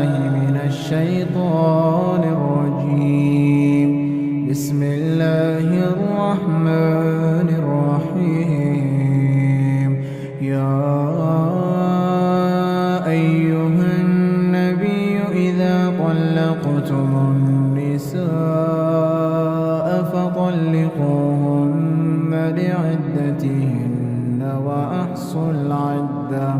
من الشيطان الرجيم. بسم الله الرحمن الرحيم. يا أيها النبي إذا طلقتم النساء فطلقوهن لعدتهن وأحصوا العدة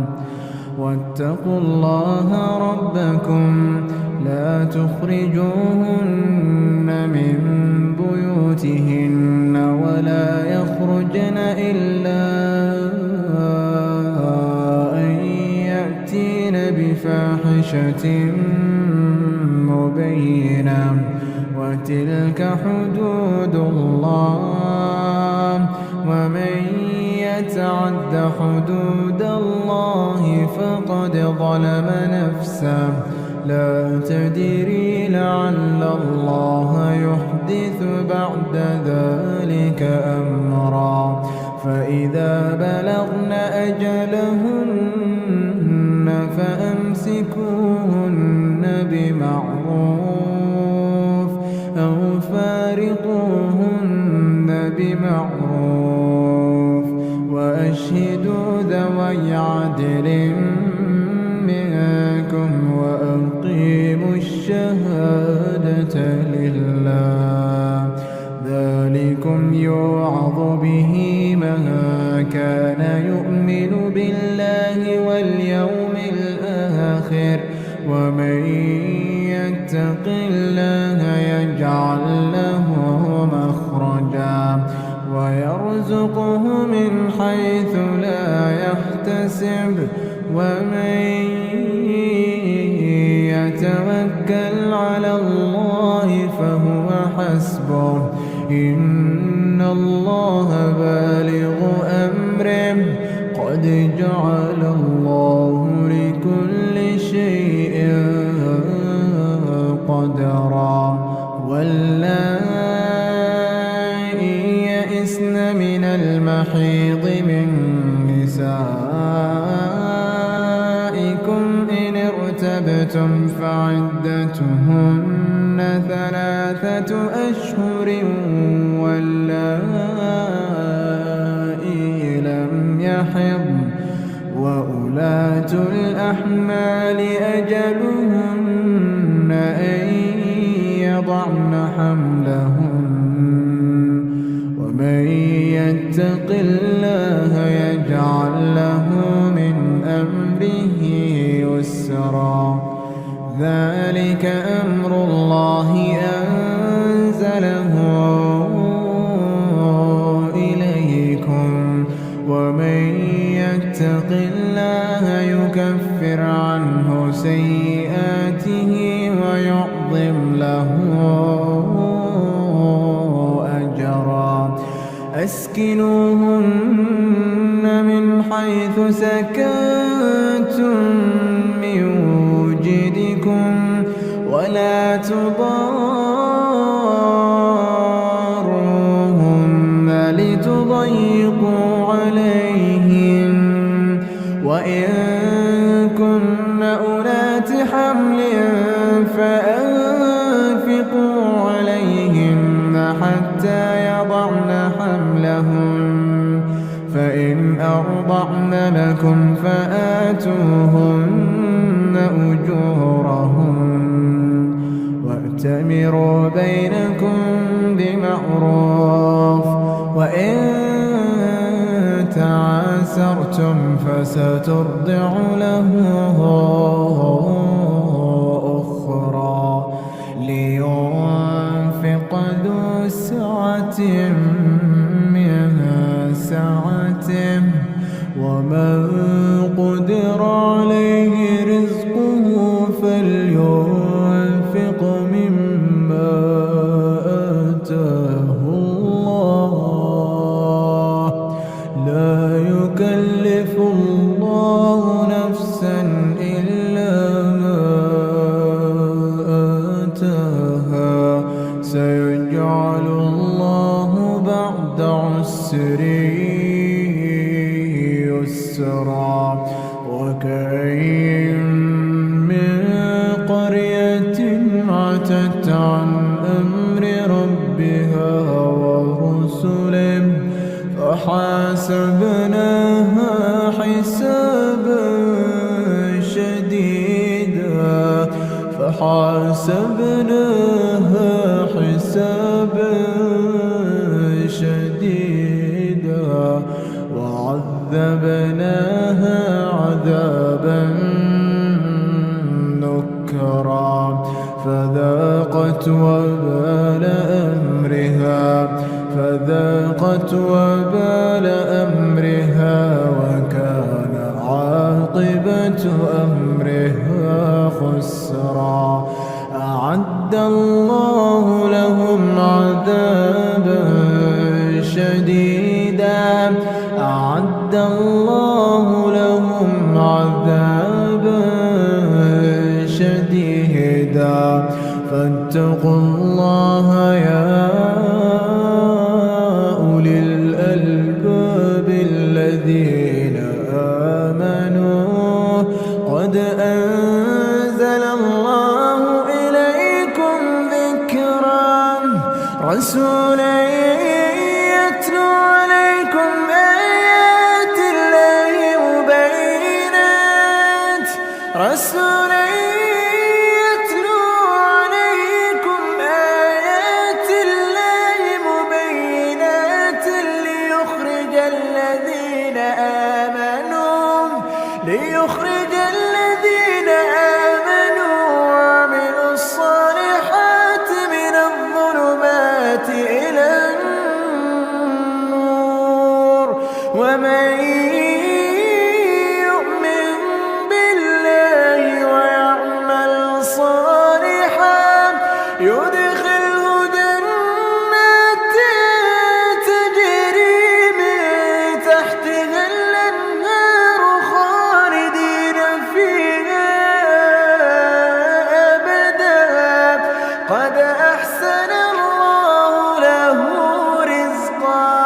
واتقوا الله ربكم لا تخرجوهن من بيوتهن ولا يخرجن إلا أن يأتين بفاحشة مبينة وتلك حدود الله ومن يتعد حدود الله فقد ظلم نفسه لا تدري لعل الله يحدث بعد ذلك أمرا فإذا بلغن أجلهن فأمسكوهن بمعروف أو فارقوهن بمعروف وأشهدوا ذوي عدل منكم وأقيموا الشهادة لله ذلكم يوعظ به من كان يؤمن بالله واليوم الآخر ومن يتق الله يجعل له مخرجا ويرزقه من حيث لا يحتسب ومن يتوكل على الله فهو حسبه إن الله بالغ أمره قد جعل الله لكل شيء قدرا من المحيض من نسائكم إن ارتبتم فعدتهن 3 أشهر واللائي لم يحضن وأولاة الأحمال أجلهن أن يضعن حملهن ومن يتق الله يجعل له من أمره يسرا ذلك أمر الله أنزله إليكم ومن يتق الله يكفر عنه سيئاته ويعظم له أسكنوهن من حيث سكنتم من وجدكم ولا تضاروهن لتضيقوا عليهن وإن كن أولات حمل فأنفقوا عليهن حتى يضعن حملهن فإن أرضعن لكم فآتوهن أجورهن وأتمروا بينكم بمعروف وإن تعاسرتم فسترضع له أخرى لينفق ذو سعة من سعته ومن قدر عليه رزقه فلينفق مما آتاه الله لا يكلف الله نفسا إلا عتت عن أمر ربها ورسله فحاسبناها حسابا شديدا وعذبناها عذابا نكرا فذاقت وبال أمرها وكان عاقبة أمرها خسرا أعد الله لهم عذابا شديدا فاتقوا الله يا أولي الألباب الذين آمنوا قد أنزل الله إليكم ذكرا رسولا يتلو عليكم آيات الله مبينات ليخرج الذين آمنوا وعملوا الصالحات من الظلمات إلى النور ومن يؤمن بالله ويعمل صالحا يدخله جنات تجري من تحتها الأنهار خالدين فيها أبدا قد أحسن الله له رزقا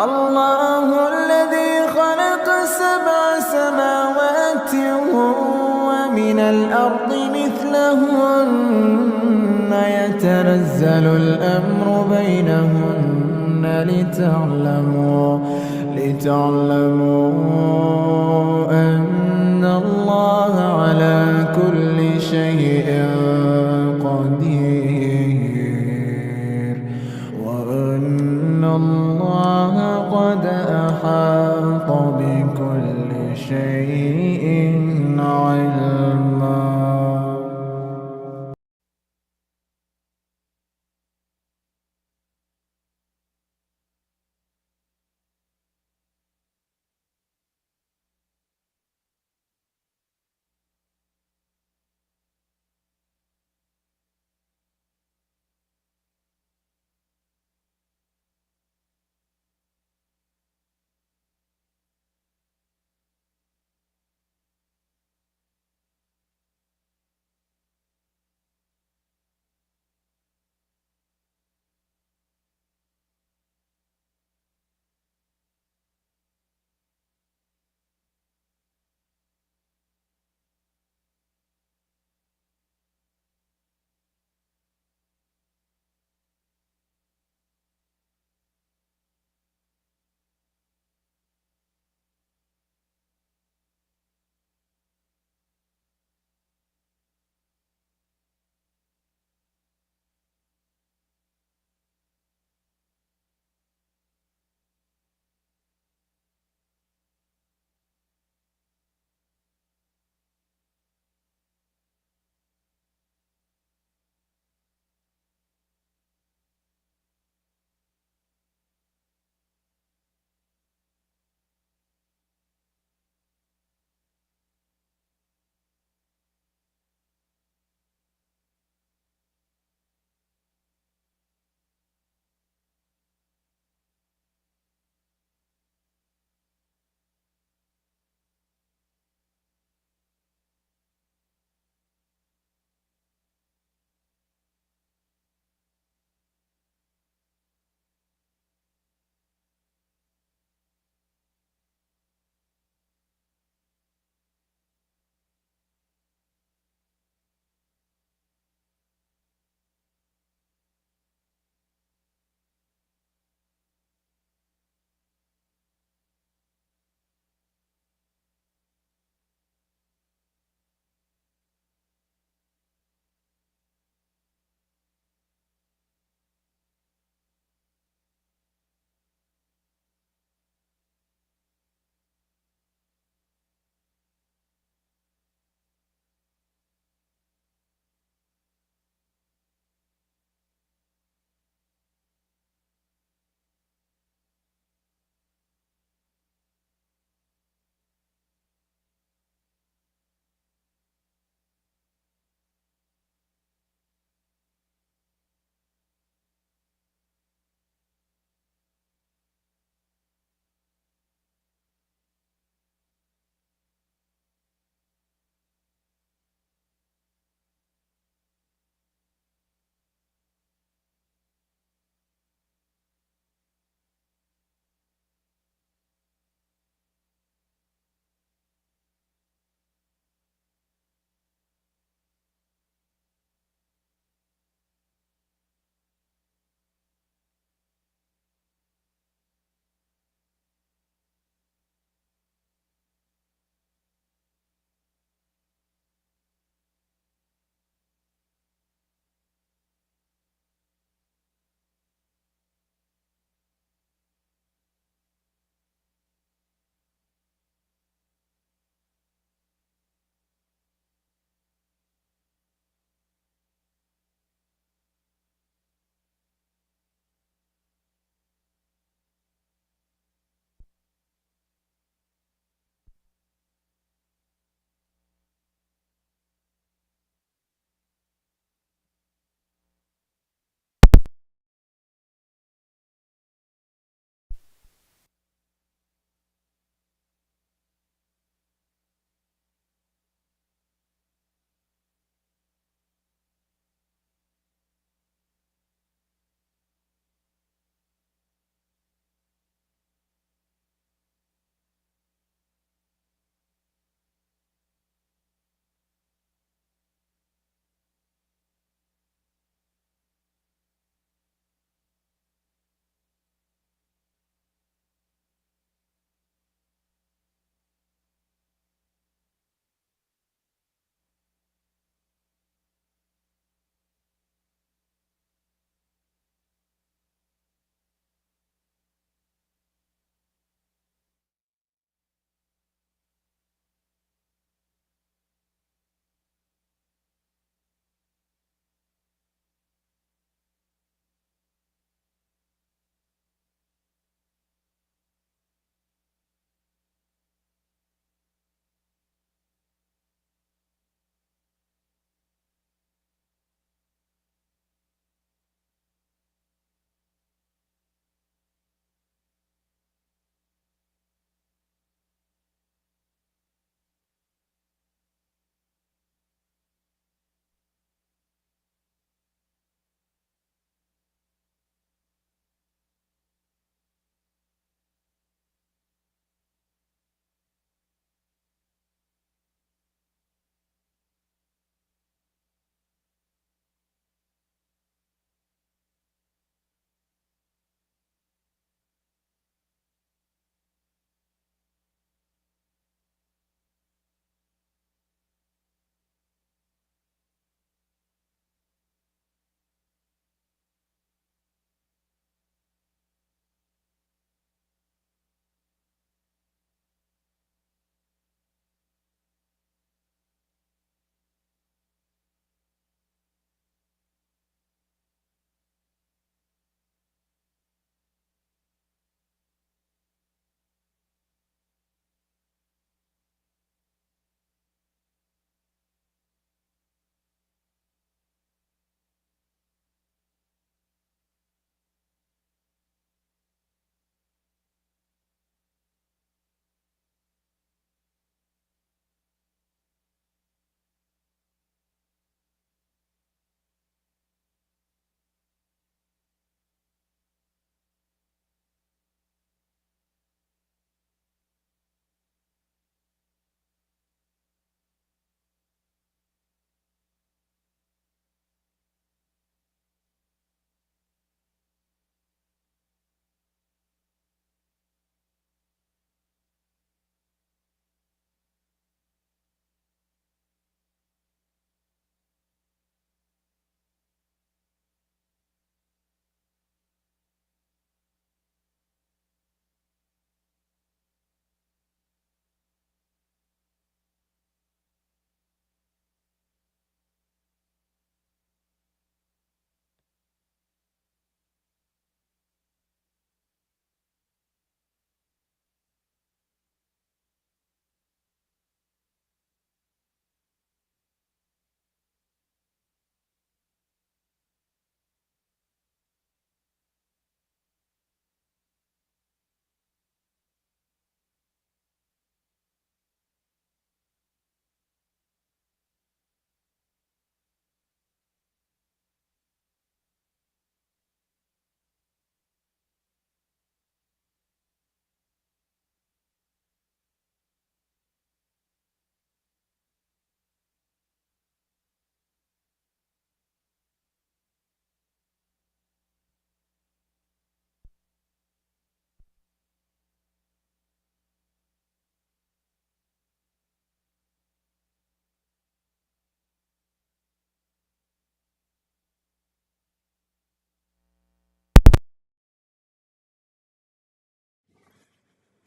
الله الذي خلق 7 سماوات ومن الأرض مثلهن يتنزل الأمر بينهن لتعلموا أن الله على كل شيء قدير وأن الله قد أحاط بكل شيء علما.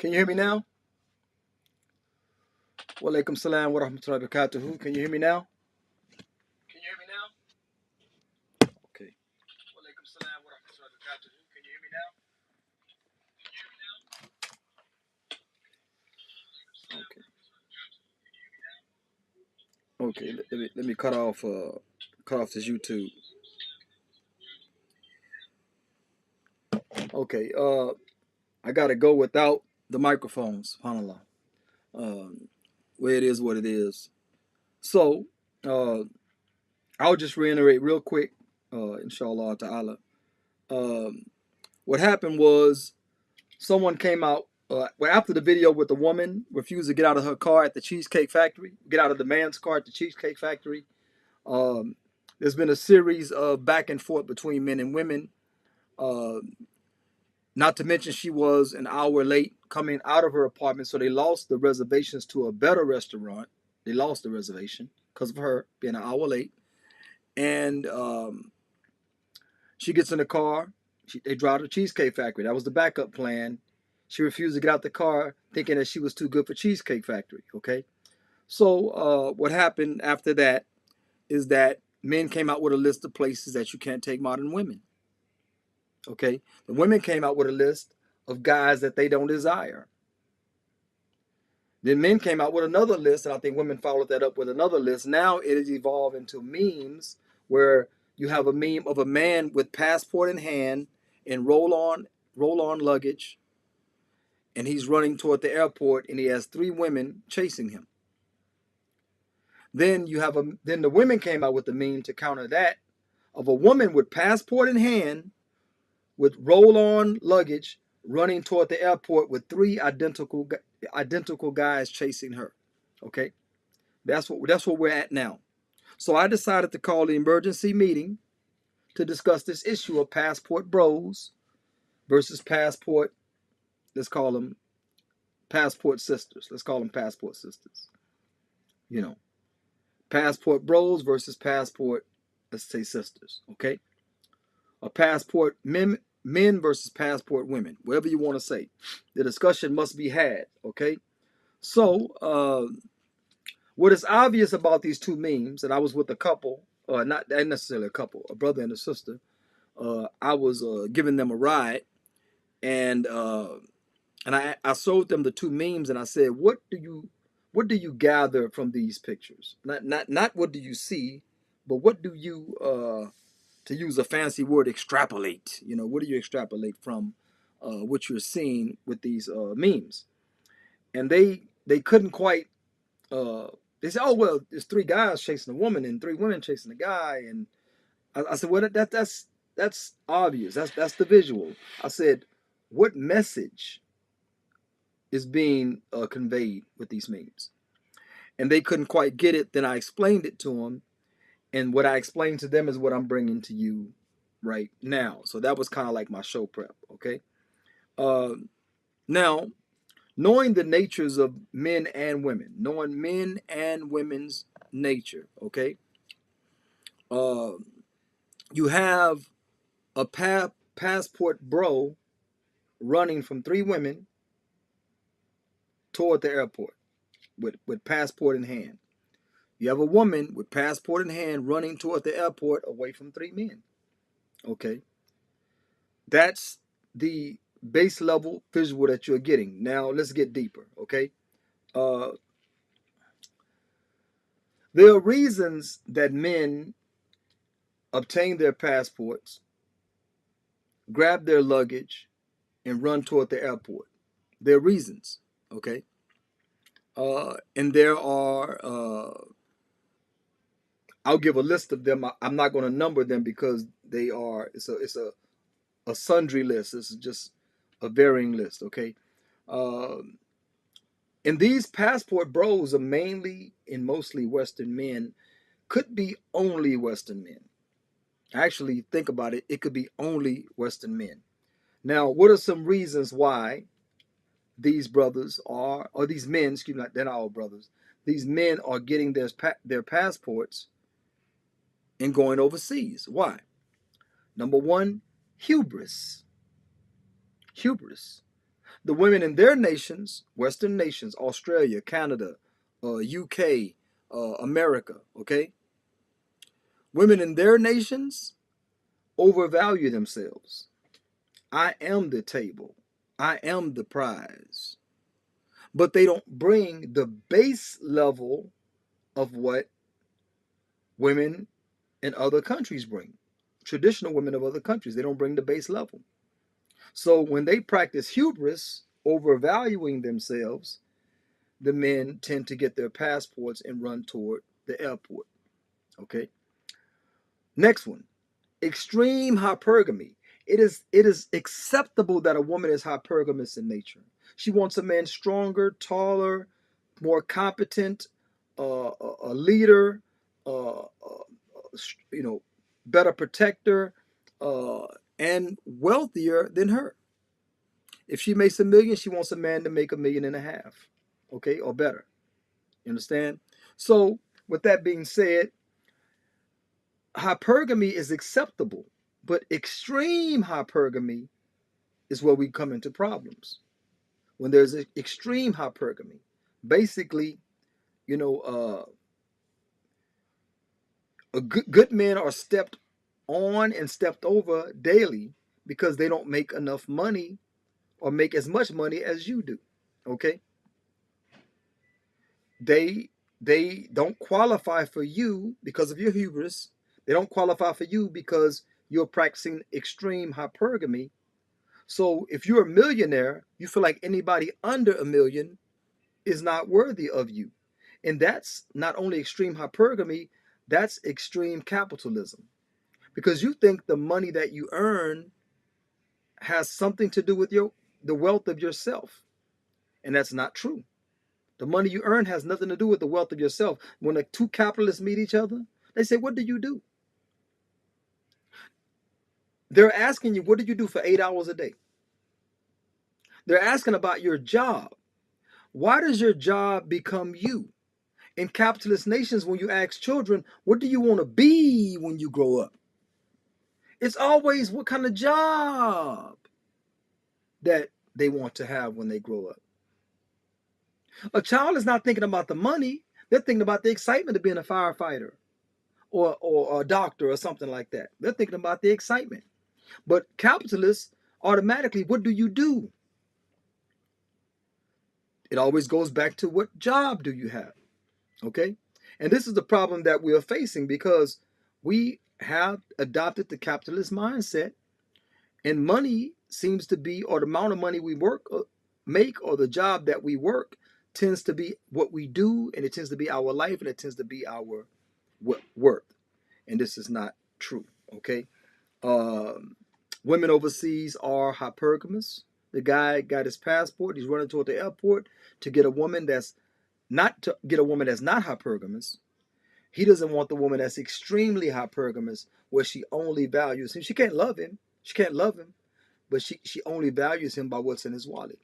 Can you hear me now? Wa alaikum salam wa rahmatullahi wa barakatuhu. Can you hear me now? Can you hear me now? Okay. Wa alaikum salam wa rahmatullahi wa barakatuhu. Can you hear me now? Okay. Okay. Let me cut off this YouTube. Okay. I gotta go without the microphones. SubhanAllah. Where it is what it is. So I'll just reiterate real quick, inshallah ta'ala. What happened was someone came out well, after the video with the woman refused to get out of her car at the Cheesecake Factory, get out of the man's car at the Cheesecake Factory. There's been a series of back and forth between men and women. Not to mention she was an hour late coming out of her apartment, so they lost the reservations to a better restaurant. They lost the reservation because of her being an hour late. And she gets in the car. They drive to the Cheesecake Factory. That was the backup plan. She refused to get out the car, thinking that she was too good for Cheesecake Factory. Okay, so what happened after that is that men came out with a list of places that you can't take modern women. Okay, the women came out with a list of guys that they don't desire. Then men came out with another list, and I think women followed that up with another list. Now it has evolved into memes where you have a meme of a man with passport in hand and roll-on luggage, and he's running toward the airport, and he has 3 women chasing him. Then then the women came out with the meme to counter that of a woman with passport in hand, with roll-on luggage, running toward the airport with 3 identical guys chasing her. Okay, that's what we're at now. So I decided to call the emergency meeting to discuss this issue of passport bros versus passport. Let's call them passport sisters. Let's call them passport sisters. You know, passport bros versus passport, let's say, sisters. Okay, a passport men versus passport women, whatever you want to say. The discussion must be had. Okay, so what is obvious about these 2 memes, and I was with a couple, not necessarily a couple, a brother and a sister. I was giving them a ride, and I showed them the 2 memes, and I said, "What do you gather from these pictures? Not what do you see, but what do you, to use a fancy word, extrapolate? You know, what do you extrapolate from what you're seeing with these memes?" And they couldn't quite. They said, "Oh well, there's 3 guys chasing a woman and 3 women chasing a guy," and I said, "Well, that's obvious. That's the visual." I said, "What message is being conveyed with these memes?" And they couldn't quite get it. Then I explained it to them, and what I explained to them is what I'm bringing to you right now. So that was kind of like my show prep. Okay. Now, knowing the natures of men and women, knowing men and women's nature. Okay. You have a passport bro running from 3 women toward the airport with passport in hand. You have a woman with passport in hand running toward the airport away from 3 men. Okay. That's the base level visual that you're getting. Now let's get deeper. Okay. There are reasons that men obtain their passports, grab their luggage, and run toward the airport. There are reasons. Okay. And there are, I'll give a list of them. I'm not going to number them because it's a sundry list. This is just a varying list. Okay. And these passport bros are mainly and mostly Western men, could be only Western men. Actually, think about it. It could be only Western men. Now, what are some reasons why these brothers are, or these men, excuse me, they're not all brothers. These men are getting their passports and going overseas. Why? Number 1, hubris. Hubris. The women in their nations, Western nations, Australia, Canada, UK, America, okay? Women in their nations overvalue themselves. I am the table. I am the prize. But they don't bring the base level of what women in other countries bring. Traditional women of other countries, they don't bring the base level. So when they practice hubris, overvaluing themselves, the men tend to get their passports and run toward the airport. Okay. Next one, extreme hypergamy. It is acceptable that a woman is hypergamous in nature. She wants a man stronger, taller, more competent, a leader, you know, better protector, and wealthier than her. If she makes a million, she wants a man to make 1.5 million, okay, or better. You understand? So, with that being said, hypergamy is acceptable, but extreme hypergamy is where we come into problems. When there's extreme hypergamy, basically, you know, good men are stepped on and stepped over daily because they don't make enough money or make as much money as you do. Okay, they don't qualify for you because of your hubris. They don't qualify for you because you're practicing extreme hypergamy. So if you're a millionaire, you feel like anybody under 1 million is not worthy of you. And that's not only extreme hypergamy, that's extreme capitalism. Because you think the money that you earn has something to do with the wealth of yourself. And that's not true. The money you earn has nothing to do with the wealth of yourself. When the two capitalists meet each other, they say, "What do you do?" They're asking you, "What do you do for 8 hours a day?" They're asking about your job. Why does your job become you? In capitalist nations, when you ask children, "What do you want to be when you grow up?" It's always what kind of job that they want to have when they grow up. A child is not thinking about the money. They're thinking about the excitement of being a firefighter or a doctor or something like that. They're thinking about the excitement. But capitalists, automatically, what do you do? It always goes back to what job do you have? Okay? And this is the problem that we are facing because we have adopted the capitalist mindset, and money seems to be, or the amount of money we make, or the job that we work tends to be what we do, and it tends to be our life, and it tends to be our worth. And this is not true. Okay? Women overseas are hypergamous. The guy got his passport. He's running toward the airport to get a woman that's not hypergamous. He doesn't want the woman that's extremely hypergamous, where she only values him. She can't love him. She can't love him, but she only values him by what's in his wallet.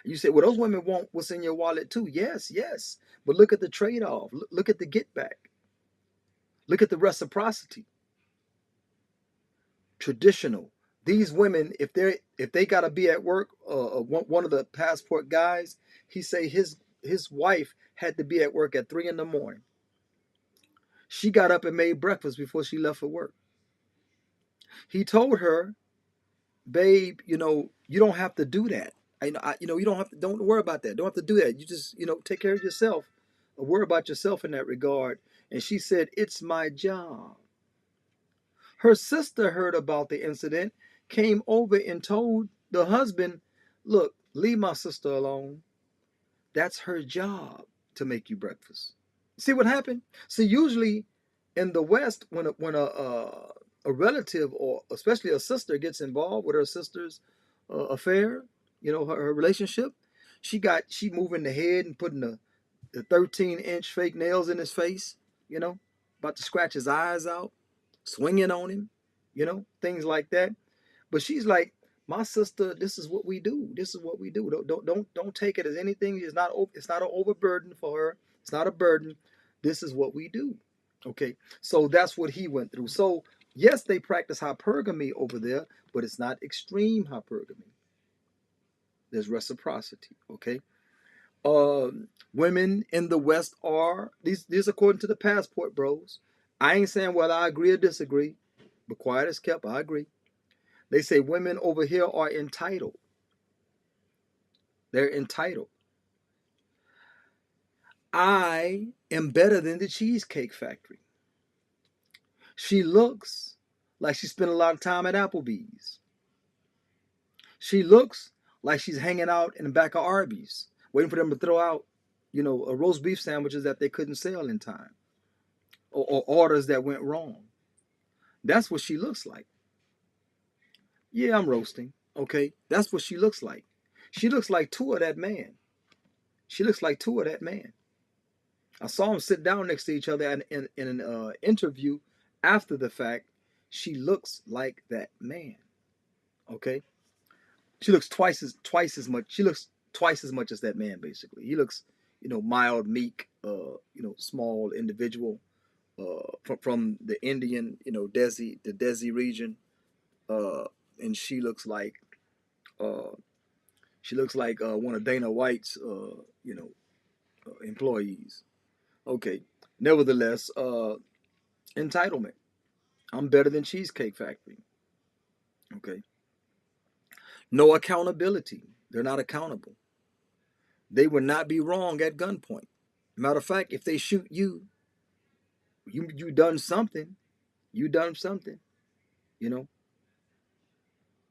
You say, well, those women want what's in your wallet too. Yes, yes. But look at the trade-off. Look at the get back. Look at the reciprocity. Traditional. These women, if they gotta be at work, one of the passport guys, he say his wife had to be at work at 3 in the morning. She got up and made breakfast before she left for work. He told her, "Babe, you don't have to do that. You don't worry about that. Don't have to do that. You just, take care of yourself. Or worry about yourself in that regard." And she said, "It's my job." Her sister heard about the incident, came over and told the husband, "Look, leave my sister alone. That's her job to make you breakfast." See what happened? So usually in the West, when a relative, or especially a sister, gets involved with her sister's affair, her relationship, she moving the head and putting the 13-inch fake nails in his face, about to scratch his eyes out, swinging on him, things like that. But she's like, "My sister, this is what we do. This is what we do. Don't take it as anything. It's not an overburden for her. It's not a burden. This is what we do." Okay, so that's what he went through. So yes, they practice hypergamy over there, but it's not extreme hypergamy. There's reciprocity. Okay. Women in the West are these according to the passport bros. I ain't saying whether I agree or disagree, but quiet as kept. I agree. They say women over here are entitled. They're entitled. I am better than the Cheesecake Factory. She looks like she spent a lot of time at Applebee's. She looks like she's hanging out in the back of Arby's, waiting for them to throw out, a roast beef sandwiches that they couldn't sell in time, or orders that went wrong. That's what she looks like. Yeah, I'm roasting. Okay, that's what she looks like. She looks like two of that man. She looks like two of that man. I saw them sit down next to each other in an interview after the fact. She looks like that man. Okay, she looks twice as much. She looks twice as much as that man. Basically, he looks, mild, meek, small individual, from the Indian, the Desi region, and she looks like one of Dana White's, employees. Okay, nevertheless, entitlement. I'm better than Cheesecake Factory. Okay, no accountability. They're not accountable. They would not be wrong at gunpoint. Matter of fact, if they shoot you, you done something. You done something. You know,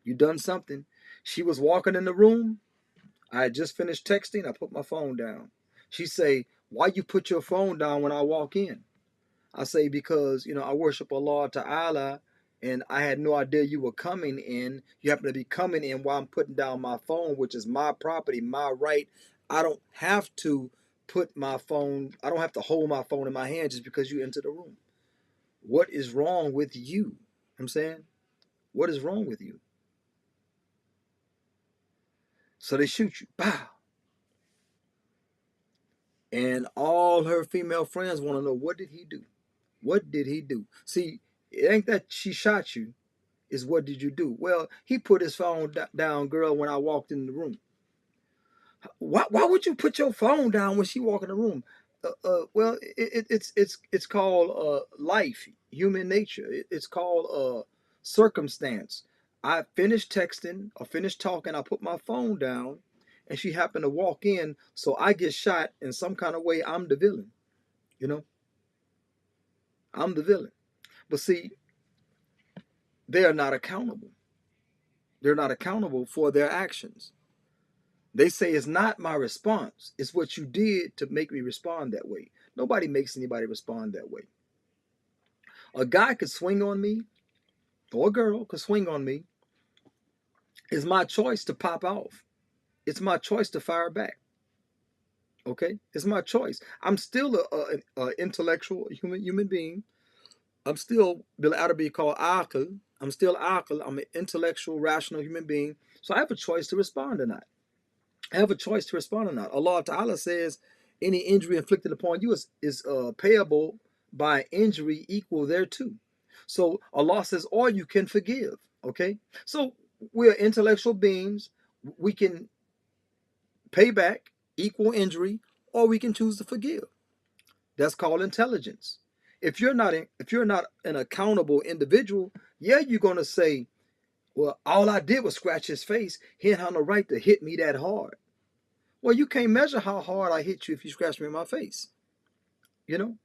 you done something. She was walking in the room. I had just finished texting. I put my phone down. She say, "Why you put your phone down when I walk in?" I say, "Because I worship Allah Ta'ala, and I had no idea you were coming in. You happen to be coming in while I'm putting down my phone, which is my property, my right. I don't have to put my phone. I don't have to hold my phone in my hand just because you enter the room. What is wrong with you?" I'm saying, what is wrong with you? So they shoot you. Bow. And all her female friends want to know, what did he do? What did he do? See, it ain't that she shot you. Is what did you do? Well, he put his phone down, girl, when I walked in the room. Why would you put your phone down when she walked in the room? Well, it's called life, human nature. It's called circumstance. I finished texting or finished talking. I put my phone down, and she happened to walk in. So I get shot in some kind of way. I'm the villain. You know, I'm the villain. But see, they are not accountable. They're not accountable for their actions. They say it's not my response. It's what you did to make me respond that way. Nobody makes anybody respond that way. A guy could swing on me, or a girl could swing on me. It's my choice to pop off. It's my choice to fire back. Okay, it's my choice. I'm still a intellectual human being. I'm still Bil Arabi called Aql. I'm still Aql. I'm an intellectual, rational human being. So I have a choice to respond or not. I have a choice to respond or not. Allah Ta'ala says any injury inflicted upon you is payable by injury equal thereto. So Allah says, or you can forgive. Okay? So we're intellectual beings. We can pay back equal injury, or we can choose to forgive. That's called intelligence. If you're not an accountable individual, yeah, you're gonna say, well, all I did was scratch his face. He didn't have no right to hit me that hard. Well, you can't measure how hard I hit you if you scratch me in my face. You know,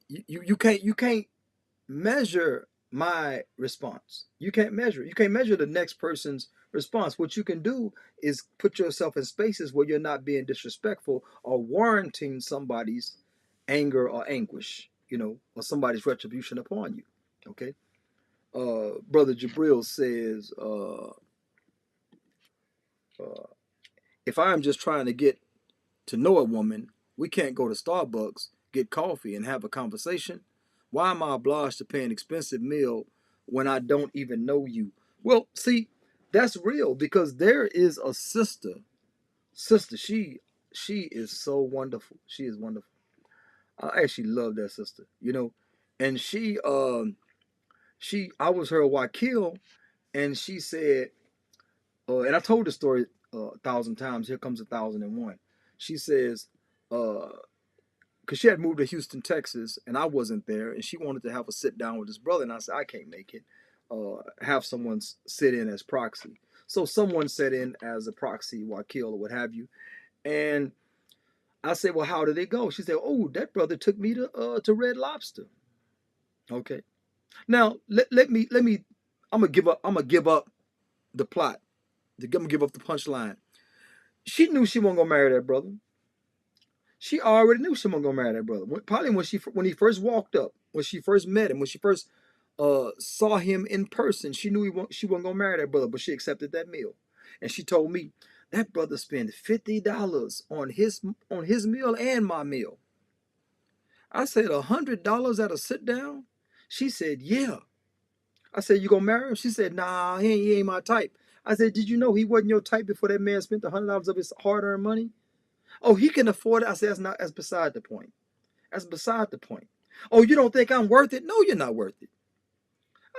you can't measure my response. You can't measure it. You can't measure the next person's response. What you can do is put yourself in spaces where you're not being disrespectful or warranting somebody's anger or anguish, or somebody's retribution upon you. Okay. Brother Jabril says, if I am just trying to get to know a woman, we can't go to Starbucks, get coffee, and have a conversation. Why am I obliged to pay an expensive meal when I don't even know you? Well, see, that's real because there is a sister. Sister, she is so wonderful. She is wonderful. I actually love that sister. And she I was her wakil, and she said, And I told the story 1,000 times. Here comes 1,001. She says, because she had moved to Houston, Texas, and I wasn't there, and she wanted to have a sit down with his brother, and I said I can't make it. Have someone sit in as proxy. So someone sat in as a proxy, Wakil or what have you, and I said, well, how did it go? She said, oh, that brother took me to Red Lobster. Okay. Now let me I'm gonna give up the plot. I'm gonna give up the punchline. She knew she wasn't gonna marry that brother. She already knew she wasn't gonna marry that brother. Probably when he first walked up, when she first met him, when she first saw him in person, she knew she wasn't gonna marry that brother, but she accepted that meal. And she told me that brother spent $50 on his meal and my meal. I said $100 at a sit down. She said, yeah. I said, you gonna marry him? She said, nah, he ain't my type. I said, did you know he wasn't your type before that man spent $100 of his hard-earned money? Oh, he can afford it. I said, that's beside the point. That's beside the point. Oh, you don't think I'm worth it? No, you're not worth it.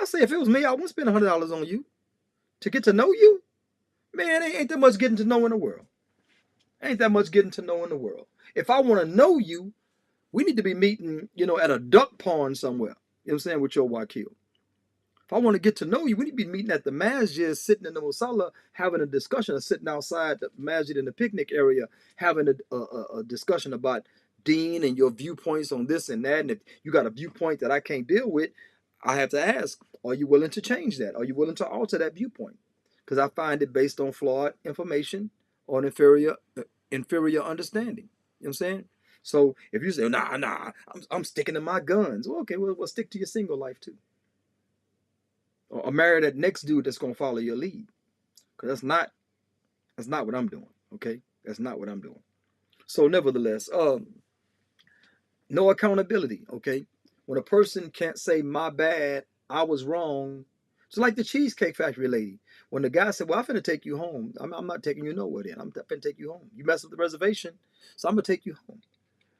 I say, if it was me, I wouldn't spend $100 on you to get to know you. Man, ain't that much getting to know in the world. Ain't that much getting to know in the world. If I want to know you, we need to be meeting, at a duck pond somewhere. You know what I'm saying? With your Wakil. If I want to get to know you, we need to be meeting at the masjid, sitting in the musalla, having a discussion, or sitting outside the masjid in the picnic area, having a discussion about Deen and your viewpoints on this and that. And if you got a viewpoint that I can't deal with, I have to ask, are you willing to change that? Are you willing to alter that viewpoint? Because I find it based on flawed information or an inferior understanding. You know what I'm saying? So if you say, nah, I'm sticking to my guns. Well, okay, well, stick to your single life too. Or marry that next dude that's gonna follow your lead. Because that's not what I'm doing. Okay? That's not what I'm doing. So nevertheless, no accountability, okay? When a person can't say my bad, I was wrong. It's like the Cheesecake Factory lady. When the guy said, well, I'm finna take you home. I'm not taking you nowhere then. I'm finna take you home. You messed up the reservation, so I'm gonna take you home.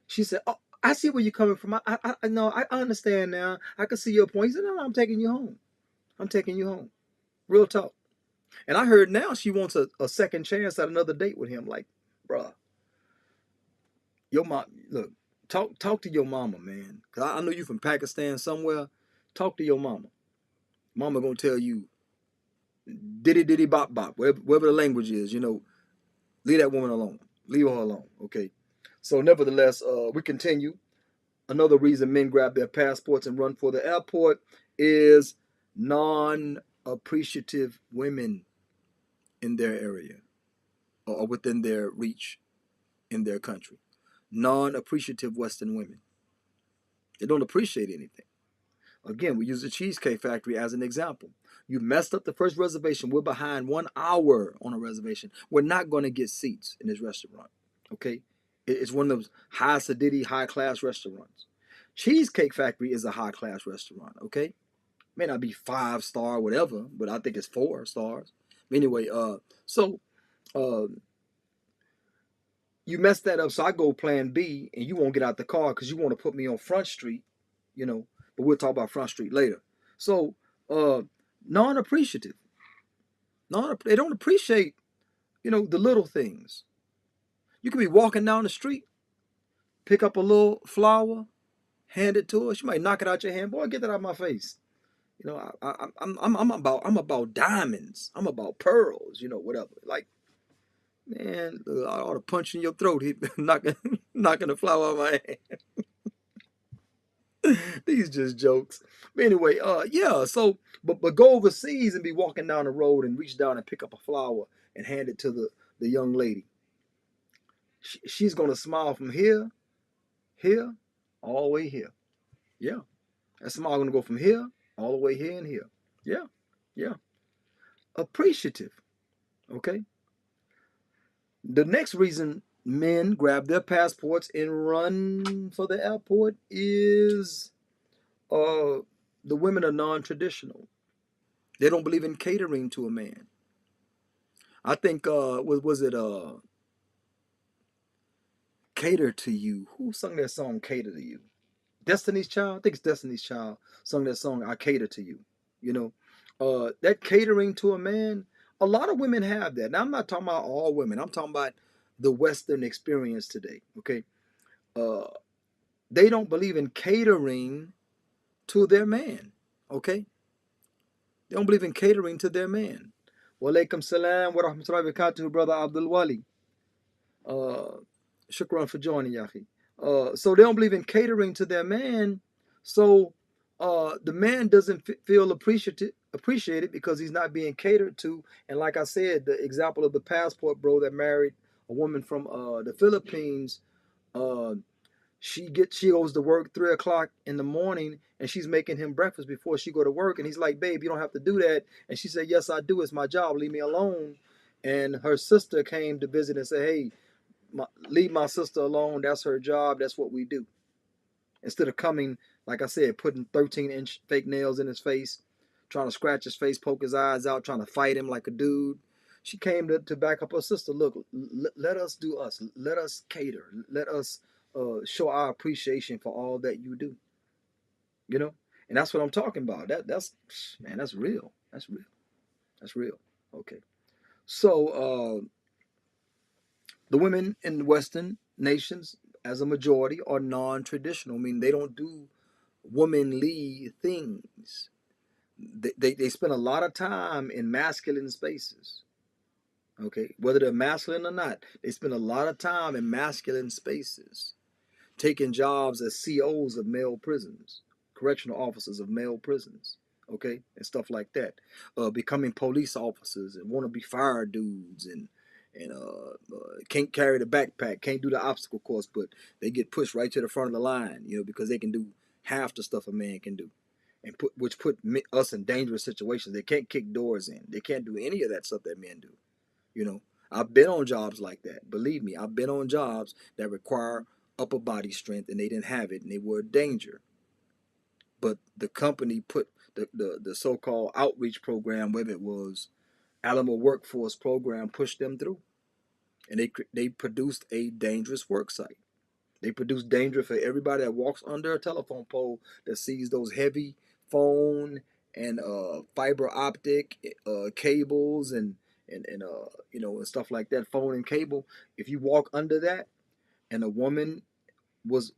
She said, oh, I see where you're coming from. I know, I understand now. I can see your point. He said, no, I'm taking you home. I'm taking you home. Real talk. And I heard now she wants a second chance at another date with him. Like, bruh, your mom, look, talk to your mama, man. Cause I know you from Pakistan somewhere. Talk to your mama. Mama gonna tell you, diddy diddy bop bop, wherever the language is, leave that woman alone. Leave her alone, okay? So nevertheless, we continue. Another reason men grab their passports and run for the airport is non-appreciative women in their area or within their reach in their country. Non-appreciative Western women. They don't appreciate anything. Again, we use the Cheesecake Factory as an example. You messed up the first reservation. We're behind 1 hour on a reservation. We're not going to get seats in this restaurant. Okay? It's one of those high acidity, high class restaurants. Cheesecake Factory is a high class restaurant. Okay? May not be 5-star, whatever, but I think it's 4 stars. Anyway, so you messed that up, so I go plan B, and you won't get out the car because you want to put me on Front Street, but we'll talk about Front Street later. So, non-appreciative. They don't appreciate, the little things. You can be walking down the street, pick up a little flower, hand it to her. She might knock it out your hand. Boy, get that out of my face. I'm about diamonds. I'm about pearls. Whatever. Like, man, I ought to punch in your throat, knocking the flower out of my hand. These just jokes. But anyway, yeah. So, but go overseas and be walking down the road and reach down and pick up a flower and hand it to the young lady. She's gonna smile from here, all the way here. Yeah, that smile gonna go from here all the way here and here. Yeah, yeah. Appreciative. Okay. The next reason men grab their passports and run for the airport is the women are non-traditional. They don't believe in catering to a man. I think was it Cater to You? Who sung that song Cater to You? Destiny's Child? I think it's Destiny's Child sung that song I Cater to You. That catering to a man, A lot of women have that. Now I'm not talking about all women. I'm talking about the Western experience today. Okay, uh, they don't believe in catering to their man. Okay, they don't believe in catering to their man. Wa alaikum salam wa rahmatullahi wa barakatuh, brother Abdul Wali. Uh, Shukran for joining, Yahi. So they don't believe in catering to their man. So the man doesn't feel appreciated because he's not being catered to. And like I said, the example of the passport bro that married a woman from the Philippines. Uh, she goes to work 3 o'clock in the morning, and she's making him breakfast before she go to work. And he's like, "Babe, you don't have to do that." And she said, "Yes, I do. It's my job. Leave me alone." And her sister came to visit and said, "Hey, leave my sister alone. That's her job. That's what we do." Instead of coming, like I said, putting 13-inch fake nails in his face, trying to scratch his face, poke his eyes out, trying to fight him like a dude, she came to back up her sister. Look, let us do us. Let us cater. Let us show our appreciation for all that you do. You know, and that's what I'm talking about. That's man, that's real. That's real. That's real. Okay. So the women in Western nations, as a majority, are non-traditional. I mean, they don't do womanly things. They spend a lot of time in masculine spaces. Okay, whether they're masculine or not, they spend a lot of time in masculine spaces, taking jobs as COs of male prisons, correctional officers of male prisons, okay, and stuff like that. Becoming police officers and want to be fire dudes and can't carry the backpack, can't do the obstacle course, but they get pushed right to the front of the line, because they can do half the stuff a man can do, and which put us in dangerous situations. They can't kick doors in. They can't do any of that stuff that men do. You know, I've been on jobs like that. Believe me, I've been on jobs that require upper body strength, and they didn't have it, and they were a danger. But the company put the so-called outreach program, whether it was Alamo Workforce Program, pushed them through, and they produced a dangerous work site. They produce danger for everybody that walks under a telephone pole that sees those heavy phone and fiber optic cables and stuff like that, phone and cable. If you walk under that, and a woman was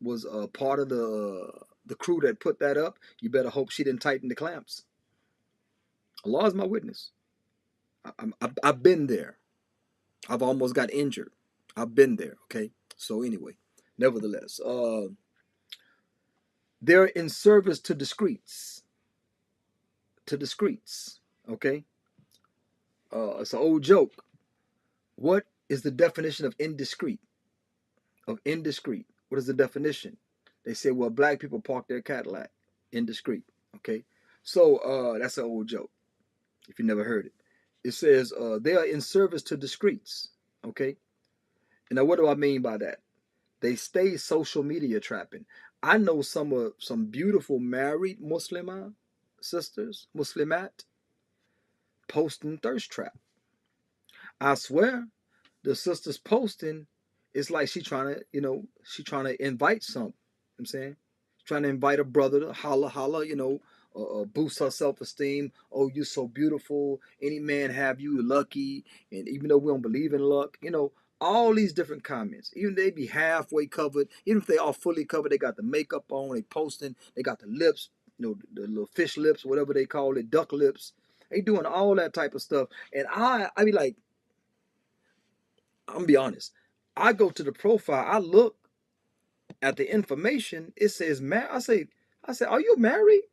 part of the crew that put that up, you better hope she didn't tighten the clamps. Allah is my witness. I've been there. I've almost got injured. I've been there. Okay. So anyway, nevertheless, they're in service to discreets. To discreets. Okay. It's an old joke. What is the definition of indiscreet? Of indiscreet. What is the definition? They say, well, black people park their Cadillac. Indiscreet. Okay. So that's an old joke, if you never heard it. It says they are in service to discreets. Okay. And now what do I mean by that? They stay social media trapping. I know some beautiful married Muslimah sisters, Muslimat, posting thirst trap. I swear, the sister's posting, it's like she trying to invite something. I'm saying, trying to invite a brother to holla holla, boost her self-esteem. Oh, you're so beautiful. Any man have you lucky. And even though we don't believe in luck, all these different comments. Even they be halfway covered. Even if they are fully covered, they got the makeup on. They posting. They got the lips, the little fish lips, whatever they call it, duck lips. They doing all that type of stuff. And I be like, I'm gonna be honest. I go to the profile. I look at the information. It says, "Man," I say, "Are you married?"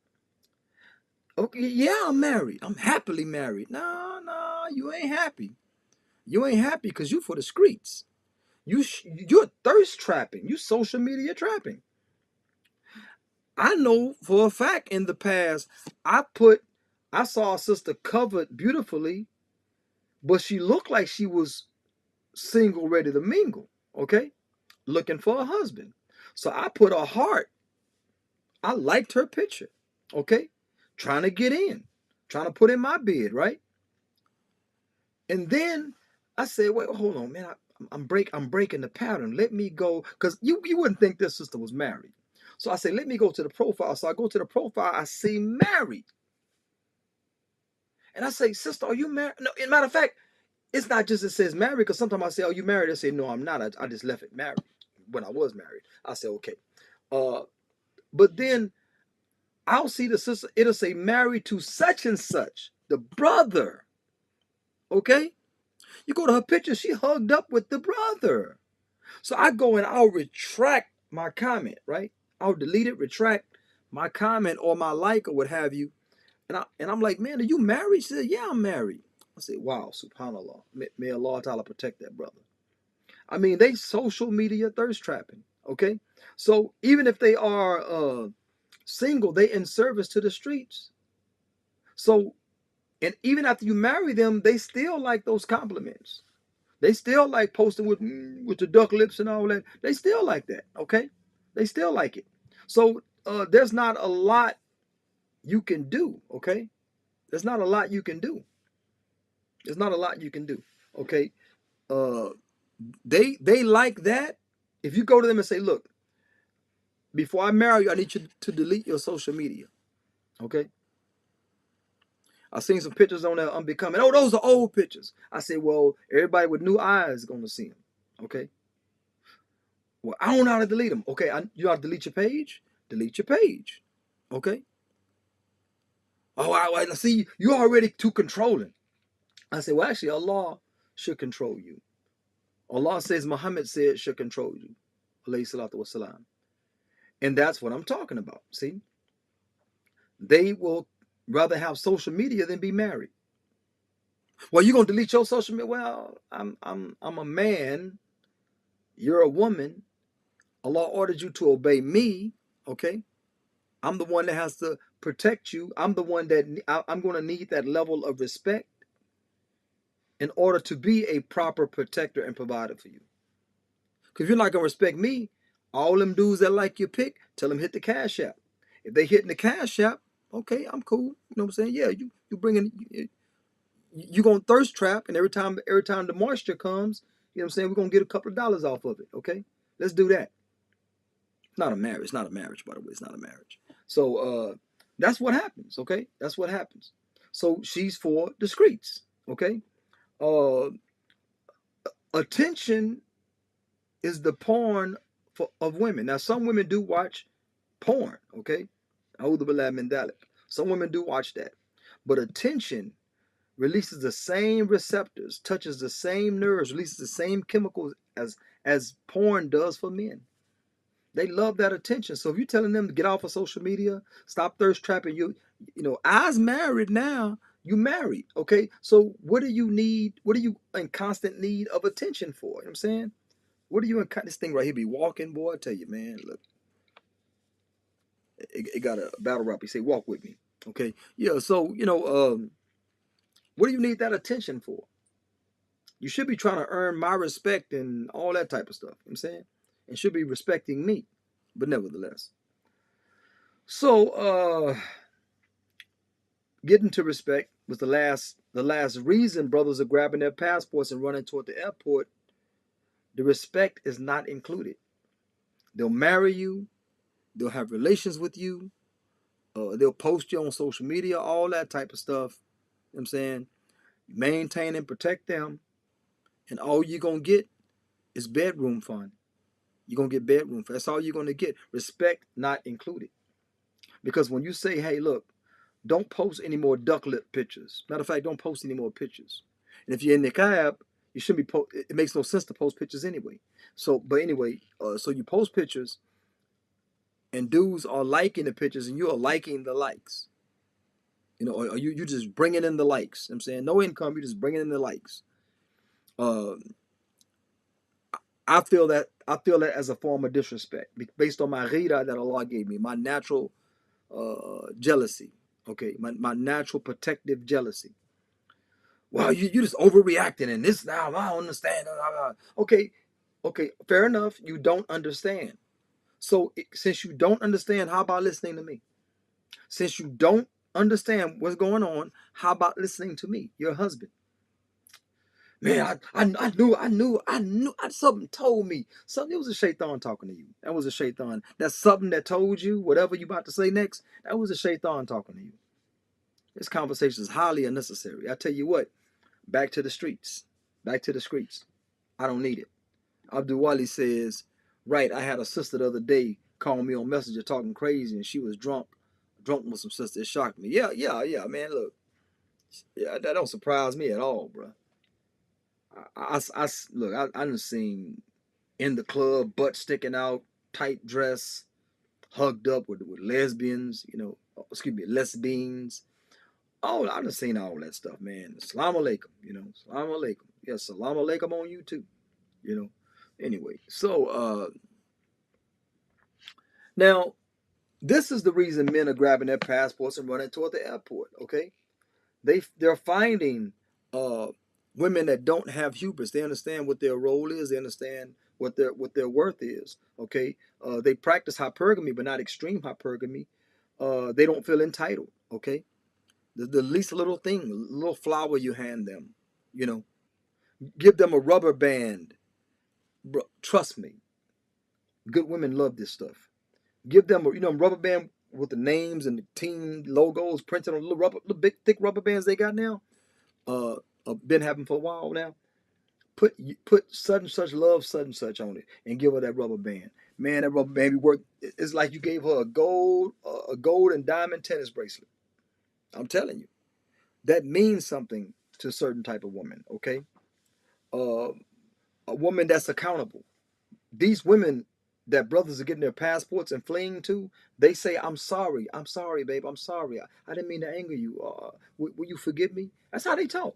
Okay, yeah, I'm married. I'm happily married. No, no, you ain't happy. You ain't happy because you for the streets. You're thirst trapping. You social media trapping. I know for a fact in the past, I saw a sister covered beautifully, but she looked like she was single, ready to mingle. Okay, looking for a husband. So I put a heart. I liked her picture. Okay, trying to get in, trying to put in my bid, right? And then I said, wait, hold on, man. I'm breaking the pattern. Let me go, because you wouldn't think this sister was married. So I said, let me go to the profile. So I go to the profile. I see married. And I say, sister, are you married? No, as a matter of fact, it's not just it says married, because sometimes I say, are you married? They say, no, I'm not. I just left it married when I was married. I say, okay. But then I'll see the sister, it'll say married to such and such, the brother. Okay? You go to her picture, she hugged up with the brother. So I go and I'll retract my comment, right? I'll delete it, retract my comment or my like or what have you. And I'm like, man, are you married? She said, yeah, I'm married. I said, wow, subhanAllah. May Allah Ta'ala protect that brother. I mean, they social media thirst trapping, okay? So even if they are single, they in service to the streets. So, and even after you marry them, they still like those compliments. They still like posting with the duck lips and all that. They still like that, okay? They still like it. So there's not a lot you can do, okay? There's not a lot you can do. There's not a lot you can do, okay? Uh, they like that. If you go to them and say, look, before I marry you, I need you to delete your social media, okay? I seen some pictures on there unbecoming. Oh, those are old pictures. I said, well, everybody with new eyes is going to see them, okay? Well, I don't know how to delete them. Okay, you know how to delete your page? Delete your page. Okay. Oh, I see, you're already too controlling. I say, well, actually, Allah should control you. Allah says, Muhammad said should control you. Alayhi salatu wasalam. And that's what I'm talking about. See? They will rather have social media than be married. Well, you're gonna delete your social media? Well, I'm a man, you're a woman. Allah ordered you to obey me, okay? I'm the one that has to protect you. I'm the one that I'm going to need that level of respect in order to be a proper protector and provider for you. Because if you're not going to respect me, all them dudes that like your pick, tell them hit the Cash App. If they hitting the Cash App, okay, I'm cool. You know what I'm saying? Yeah, you bringing, you going to thirst trap, and every time the moisture comes, you know what I'm saying, we're going to get a couple of dollars off of it, okay? Let's do that. Not a marriage. It's not a marriage, by the way. It's not a marriage. So that's what happens, okay? That's what happens. So she's for the streets, okay? Attention is the porn of women. Now, some women do watch porn, okay? Some women do watch that. But attention releases the same receptors, touches the same nerves, releases the same chemicals as porn does for men. They love that attention. So if you're telling them to get off of social media, stop thirst trapping, you know, I's married now. You married, okay? So what do you need? What are you in constant need of attention for? You know what I'm saying? What are you in this thing right here be walking, boy? I tell you, man, look. It got a battle rap. He say, walk with me. Okay. Yeah, so what do you need that attention for? You should be trying to earn my respect and all that type of stuff. You know what I'm saying? And should be respecting me. But nevertheless. So getting to respect was the last reason brothers are grabbing their passports and running toward the airport. The respect is not included. They'll marry you, they'll have relations with you, they'll post you on social media, all that type of stuff. You know what I'm saying? Maintain and protect them, and all you're gonna get is bedroom fun. You're gonna get bedroom fun. That's all you're gonna get. Respect not included. Because when you say, hey, look, don't post any more duck lip pictures. Matter of fact, don't post any more pictures. And if you're in the cab, you shouldn't be it makes no sense to post pictures anyway. So, but anyway, so you post pictures, and dudes are liking the pictures, and you are liking the likes. You know, or you just bringing in the likes. You know what I'm saying, no income, you just bringing in the likes. I feel that as a form of disrespect based on my ghira that Allah gave me, my natural jealousy. Okay, my natural protective jealousy. Well, you just overreacting and this now, I don't understand. Okay, fair enough. You don't understand. So since you don't understand, how about listening to me? Since you don't understand what's going on, how about listening to me, your husband? Man, I knew, something told me. Something, it was a shaitan talking to you. That was a shaitan. That's something that told you whatever you about to say next. That was a shaitan talking to you. This conversation is highly unnecessary. I tell you what, back to the streets. Back to the streets. I don't need it. Abdul Wali says, right, I had a sister the other day call me on Messenger talking crazy, and she was drunk with some sister. It shocked me. Yeah, man, look. Yeah, that don't surprise me at all, bro. Look, I done seen in the club, butt sticking out, tight dress, hugged up with lesbians, lesbians. Oh, I done seen all that stuff, man. Salam alaikum, salam alaikum. Yeah, salam alaikum on you too, you know. Anyway, so now this is the reason men are grabbing their passports and running toward the airport. Okay, they're finding women that don't have hubris. They understand what their role is. They understand what their worth is. Okay, they practice hypergamy, but not extreme hypergamy. They don't feel entitled. Okay, the least little thing, little flower you hand them, give them a rubber band. Bro, trust me, good women love this stuff. Give them a rubber band with the names and the team logos printed on little big thick rubber bands they got now. Been having for a while now. Put such and such love such and such on it and give her that rubber band. Man, that rubber band be worth. It's like you gave her a gold and diamond tennis bracelet. I'm telling you, that means something to a certain type of woman. Okay, a woman that's accountable. These women that brothers are getting their passports and fleeing to, they say, I'm sorry, babe, I'm sorry. I didn't mean to anger you. Will you forgive me? That's how they talk.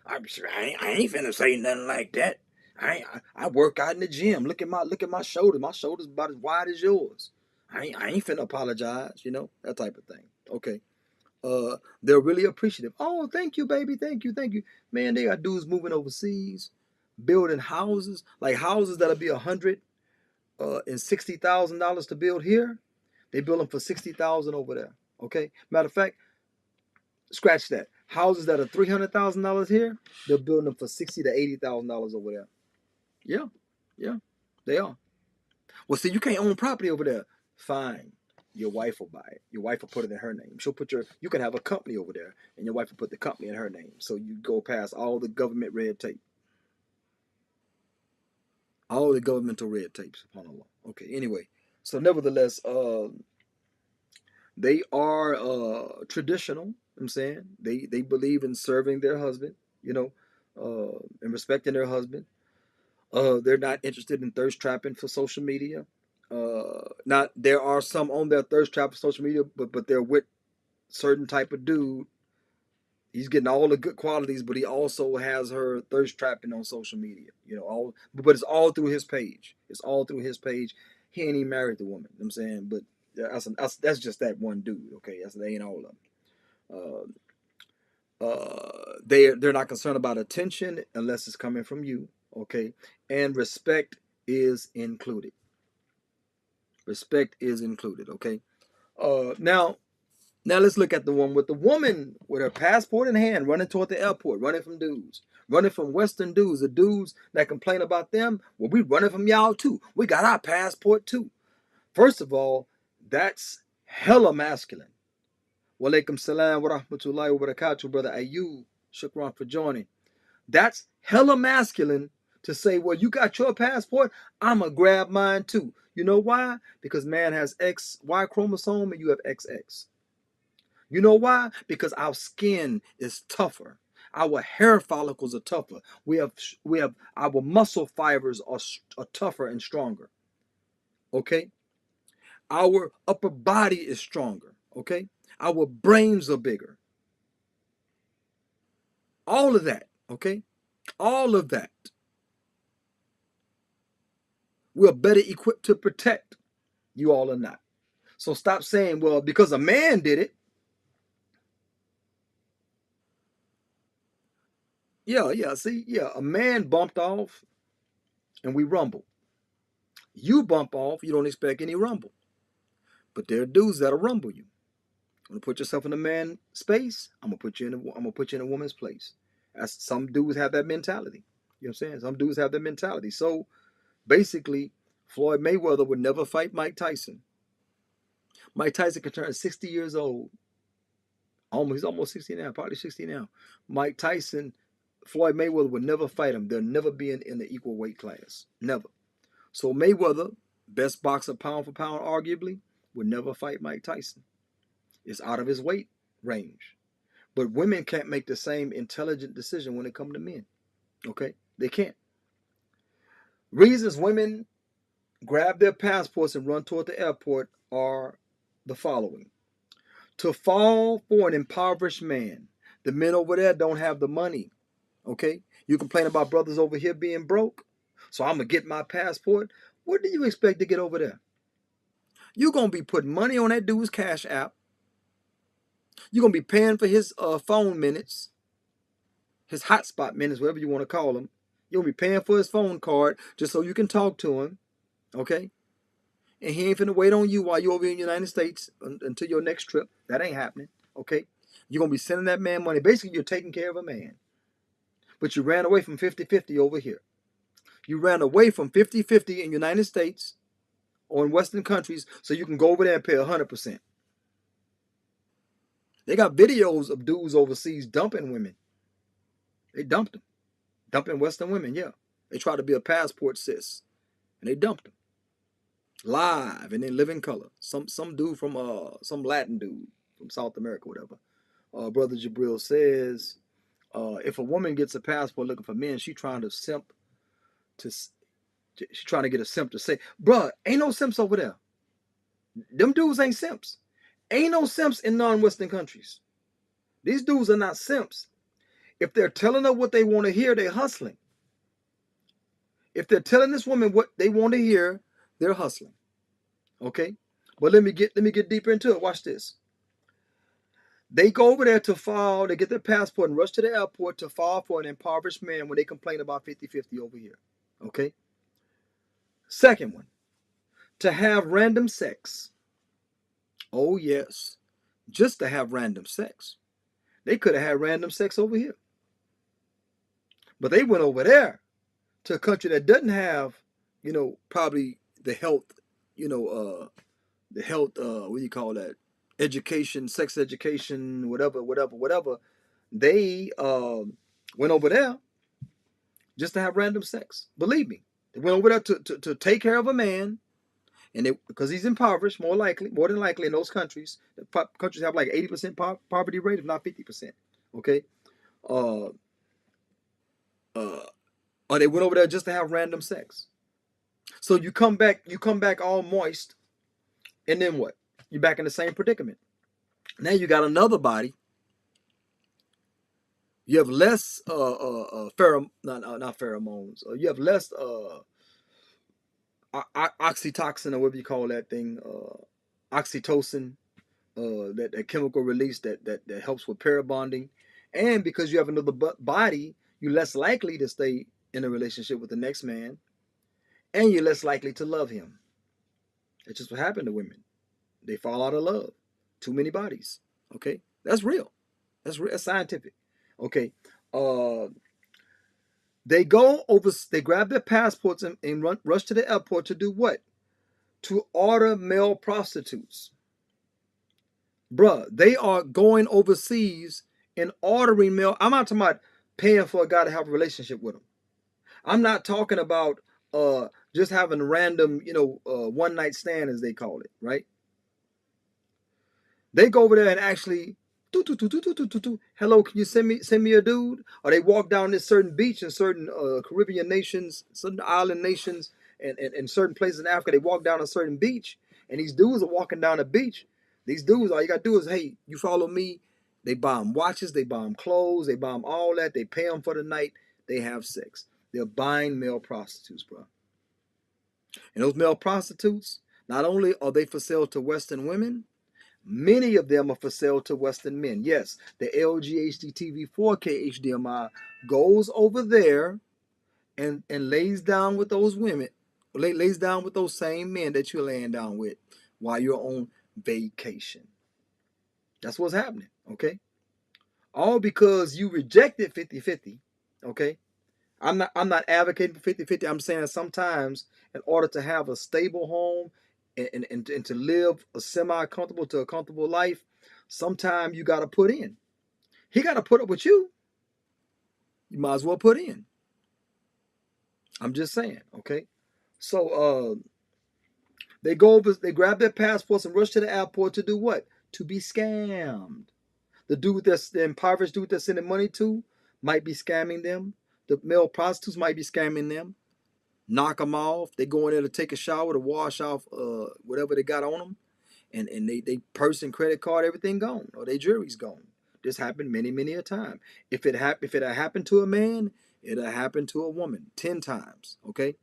I'm sure I ain't finna say nothing like that. I work out in the gym. Look at my shoulders. My shoulders about as wide as yours. I ain't finna apologize. That type of thing. Okay. They're really appreciative. Oh, thank you, baby. Thank you. Man, they got dudes moving overseas, building houses, like houses that'll be $160,000 to build here. They build them for $60,000 over there. Okay. Matter of fact, scratch that. Houses that are $300,000 here, they're building them for $60,000 to $80,000 over there. Yeah, they are. Well, see, you can't own property over there. Fine, your wife will buy it. Your wife will put it in her name. You can have a company over there, and your wife will put the company in her name. So you go past all the government red tape, all the governmental red tapes. SubhanAllah. Okay. Anyway, so nevertheless, they are traditional. I'm saying they believe in serving their husband, and respecting their husband. They're not interested in thirst trapping for social media. Not there are some on their thirst trap for social media, but they're with certain type of dude. He's getting all the good qualities, but he also has her thirst trapping on social media. But it's all through his page. It's all through his page. He ain't even married the woman. I'm saying, but that's just that one dude. Okay, they ain't all of them. They're not concerned about attention unless it's coming from you. Okay, and respect is included. Respect is included. Okay. Now let's look at the one with the woman with her passport in hand, running toward the airport, running from dudes, running from Western dudes, the dudes that complain about them. Well, we running from y'all too. We got our passport too. First of all, that's hella masculine. Walaikum salam wa rahmatullahi wa barakatuh, brother Ayub. Shukran for joining. That's hella masculine to say, well, you got your passport, I'm going to grab mine too. You know why? Because man has XY chromosome and you have XX. You know why? Because our skin is tougher. Our hair follicles are tougher. We have our muscle fibers are tougher and stronger. Okay? Our upper body is stronger. Okay? Our brains are bigger. All of that. Okay? All of that. We're better equipped to protect. You all are not. So stop saying, well, because a man did it. Yeah. See, a man bumped off and we rumble. You bump off, you don't expect any rumble. But there are dudes that'll rumble you. You want to put yourself in a man space? I'm gonna put you in a woman's place. Some dudes have that mentality. You know what I'm saying? Some dudes have that mentality. So basically, Floyd Mayweather would never fight Mike Tyson. Mike Tyson could turn 60 years old He's almost 60 now, probably 60 now. Mike Tyson, Floyd Mayweather would never fight him. They'll never be in the equal weight class. Never. So Mayweather, best boxer pound for pound, arguably, would never fight Mike Tyson. It's out of his weight range. But women can't make the same intelligent decision when it comes to men. Okay? They can't. Reasons women grab their passports and run toward the airport are the following. To fall for an impoverished man. The men over there don't have the money. Okay? You complain about brothers over here being broke. So I'm going to get my passport. What do you expect to get over there? You're going to be putting money on that dude's Cash App. You're going to be paying for his phone minutes, his hotspot minutes, whatever you want to call them. You're going to be paying for his phone card just so you can talk to him. Okay? And he ain't finna wait on you while you're over in the United States until your next trip. That ain't happening. Okay? You're going to be sending that man money. Basically, you're taking care of a man. But you ran away from 50-50 over here. You ran away from 50-50 in the United States or in Western countries so you can go over there and pay 100%. They got videos of dudes overseas dumping women. They dumped them. Dumping Western women, yeah. They try to be a passport sis. And they dumped them. Live and in living color. Some dude from some Latin dude from South America, whatever. Brother Jabril says, if a woman gets a passport looking for men, she's trying to get a simp to say, bruh, ain't no simps over there. Them dudes ain't simps. Ain't no simps in non-Western countries. These dudes are not simps. If they're telling her what they want to hear, they're hustling. If they're telling this woman what they want to hear, they're hustling. Okay? But let me get deeper into it. Watch this. They go over there to file, they get their passport and rush to the airport to file for an impoverished man when they complain about 50-50 over here. Okay? Second one, to have random sex. Oh, yes. Just to have random sex. They could have had random sex over here. But they went over there to a country that doesn't have, probably the health, what do you call that? Education, sex education, whatever. They went over there just to have random sex. Believe me. They went over there to take care of a man. And because he's impoverished, more than likely in those countries, countries have like 80% poverty rate, if not 50%. Okay, or they went over there just to have random sex. So you come back all moist, and then what? You're back in the same predicament. Now you got another body. You have less not pheromones. You have less oxytocin, or whatever you call that thing, oxytocin, that chemical release that helps with pair bonding. And because you have another body, you're less likely to stay in a relationship with the next man, and you're less likely to love him. That's just what happened to women. They fall out of love. Too many bodies. Okay, that's real. That's scientific. Okay, they grab their passports and rush to the airport to do what? To order male prostitutes. Bruh, they are going overseas and ordering male. I'm not talking about paying for a guy to have a relationship with him. I'm not talking about just having random, one night stand, as they call it, right? They go over there and actually, hello, can you send me a dude? Or they walk down this certain beach in certain Caribbean nations, certain island nations, and certain places in Africa. They walk down a certain beach, and these dudes are walking down the beach. These dudes, all you gotta do is, hey, you follow me. They buy them watches, they buy them clothes, they buy them all that. They pay them for the night. They have sex. They're buying male prostitutes, bro. And those male prostitutes, not only are they for sale to Western women, many of them are for sale to Western men. Yes, the LG HD TV 4K HDMI goes over there and lays down with those women, lays down with those same men that you're laying down with while you're on vacation. That's what's happening, okay? All because you rejected 50-50, okay? I'm not advocating for 50-50. I'm saying sometimes in order to have a stable home and to live a semi-comfortable to a comfortable life, sometime you got to put in. He got to put up with you. You might as well put in. I'm just saying, okay? So they go over, they grab their passports and rush to the airport to do what? To be scammed. The impoverished dude they're sending money to might be scamming them. The male prostitutes might be scamming them. Knock them off. They go in there to take a shower to wash off whatever they got on them, and they purse and credit card, everything gone, or their jewelry's gone. This happened many a time. If it had happened to a man, it'll happen to a woman 10 times. Okay.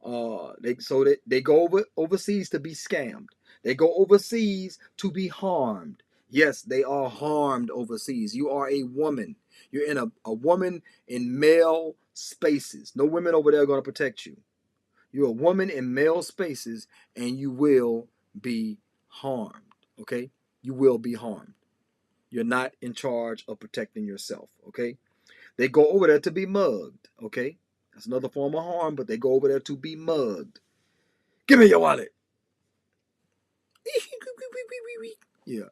They go overseas to be scammed. They go overseas to be harmed. Yes, they are harmed overseas. You are a woman. You're in a woman in male spaces. No women over there are going to protect you. You're a woman in male spaces, and you will be harmed. Okay? You will be harmed. You're not in charge of protecting yourself. Okay? They go over there to be mugged. Okay? That's another form of harm, but they go over there to be mugged. Give me your wallet. Yeah.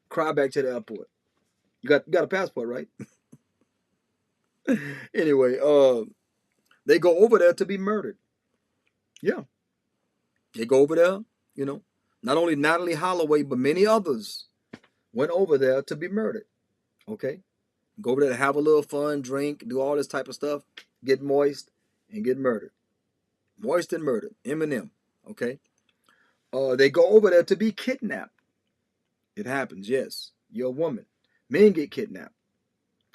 Cry back to the airport. You got a passport, right? Anyway, they go over there to be murdered. Yeah. They go over there, you know. Not only Natalee Holloway, but many others went over there to be murdered. Okay? Go over there to have a little fun, drink, do all this type of stuff, get moist, and get murdered. Moist and murdered. Eminem. Okay? They go over there to be kidnapped. It happens, yes. You're a woman. Men get kidnapped.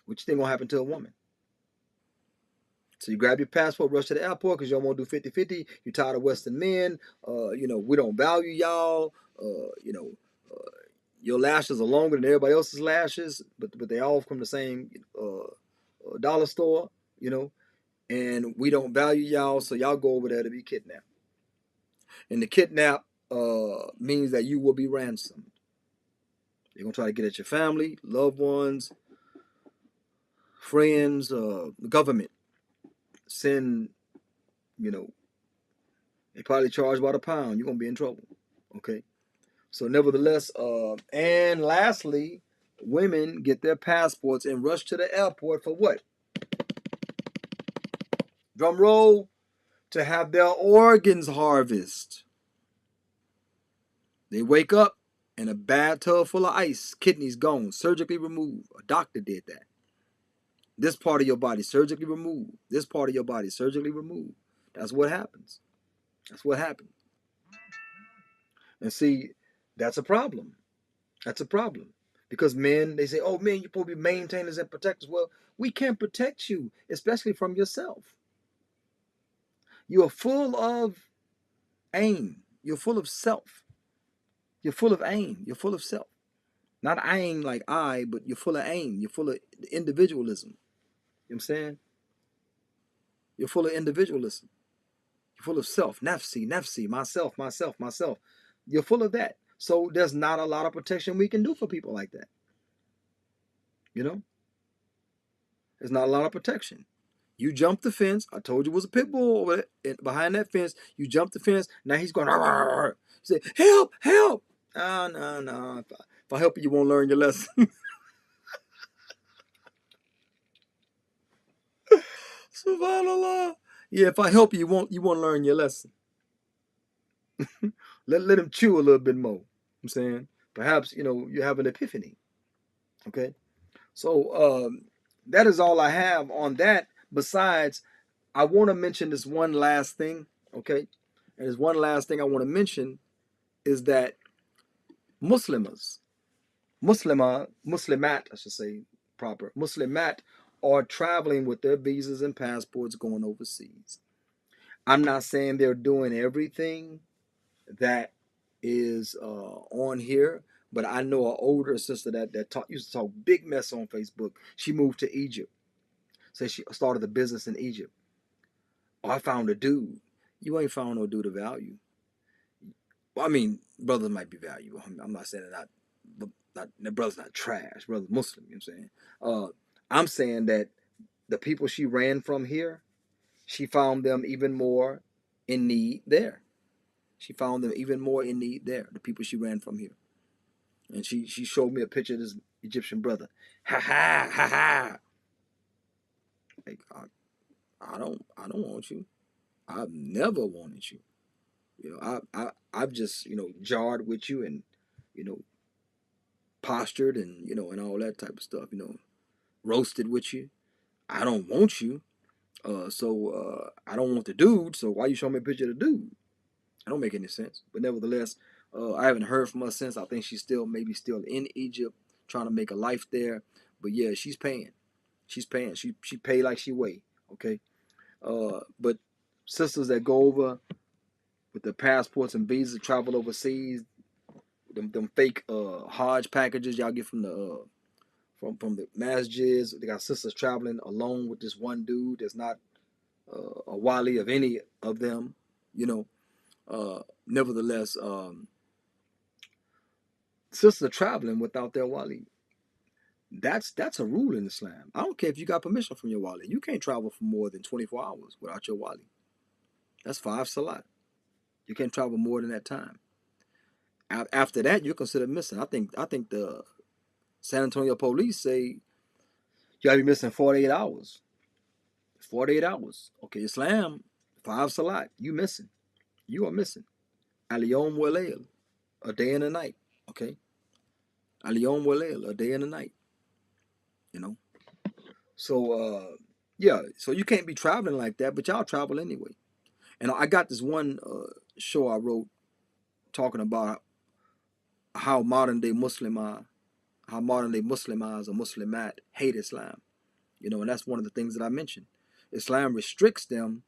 What you think gonna happen to a woman? So you grab your passport, rush to the airport because you don't want to do 50-50. You're tired of Western men. We don't value y'all. Your lashes are longer than everybody else's lashes, but they all from the same dollar store, and we don't value y'all, so y'all go over there to be kidnapped. And the kidnap means that you will be ransomed. They're going to try to get at your family, loved ones, friends, the government. Send, they probably charge about £1. You're going to be in trouble. Okay. So nevertheless, and lastly, women get their passports and rush to the airport for what? Drum roll, to have their organs harvested. They wake up in a bathtub full of ice, kidneys gone, surgically removed. A doctor did that. This part of your body surgically removed. This part of your body surgically removed. That's what happens. That's what happened. And see, that's a problem. That's a problem. Because men, they say, oh, man, you're supposed to be maintainers and protectors. Well, we can't protect you, especially from yourself. You are full of aim. You're full of self. You're full of aim. You're full of self. Not aim like I, but you're full of aim. You're full of individualism. You know what I'm saying? You're full of individualism. You're full of self. Nafsi, myself. You're full of that. So there's not a lot of protection we can do for people like that. There's not a lot of protection. You jumped the fence. I told you it was a pit bull over there, behind that fence. You jumped the fence. Now he's going, you say, help. No. If I help you, you won't learn your lesson. Subhanallah. Yeah, if I help you, you won't learn your lesson. let him chew a little bit more. I'm saying, perhaps, you have an epiphany. Okay. So that is all I have on that. Besides, I want to mention this one last thing. Okay. And there's one last thing I want to mention is that Muslimat, I should say proper, Muslimat are traveling with their visas and passports going overseas. I'm not saying they're doing everything that is on here, but I know an older sister that used to talk big mess on Facebook. She moved to Egypt. So she started a business in Egypt. Oh, I found a dude. You ain't found no dude of value. Well, I mean, brothers might be valuable. I'm not saying the brother's not trash. Brother's Muslim, you know what I'm saying? I'm saying that the people she ran from here, she found them even more in need there. She found them even more in need there, the people she ran from here. And she showed me a picture of this Egyptian brother. Ha ha ha ha. Like I don't want you. I've never wanted you. You know, I've just, jarred with you and, you know, postured and, and all that type of stuff, roasted with you. I don't want you. So I don't want the dude. So why you show me a picture of the dude? I don't make any sense. But nevertheless, I haven't heard from her since. I think she's maybe still in Egypt, trying to make a life there. But yeah, she's paying. She's paying. She pay like she weigh. Okay. But sisters that go over with their passports and visas, travel overseas, them fake Hajj packages y'all get from the from the masjids. They got sisters traveling alone with this one dude that's not a wali of any of them. You know, nevertheless, sisters are traveling without their wali. That's a rule in Islam. I don't care if you got permission from your wali. You can't travel for more than 24 hours without your wali. That's 5 salat. You can't travel more than that time. After that, you're considered missing. I think the San Antonio police say you gotta be missing 48 hours. 48 hours. Okay, Islam, 5 salat. You missing. You are missing. Aliyom Walel, a day and a night. Okay. Aliyom Walel, a day and a night. You know. So yeah, so you can't be traveling like that, but y'all travel anyway. And I got this one show I wrote talking about how modern day Muslims or Muslimat hate Islam. And that's one of the things that I mentioned. Islam restricts them,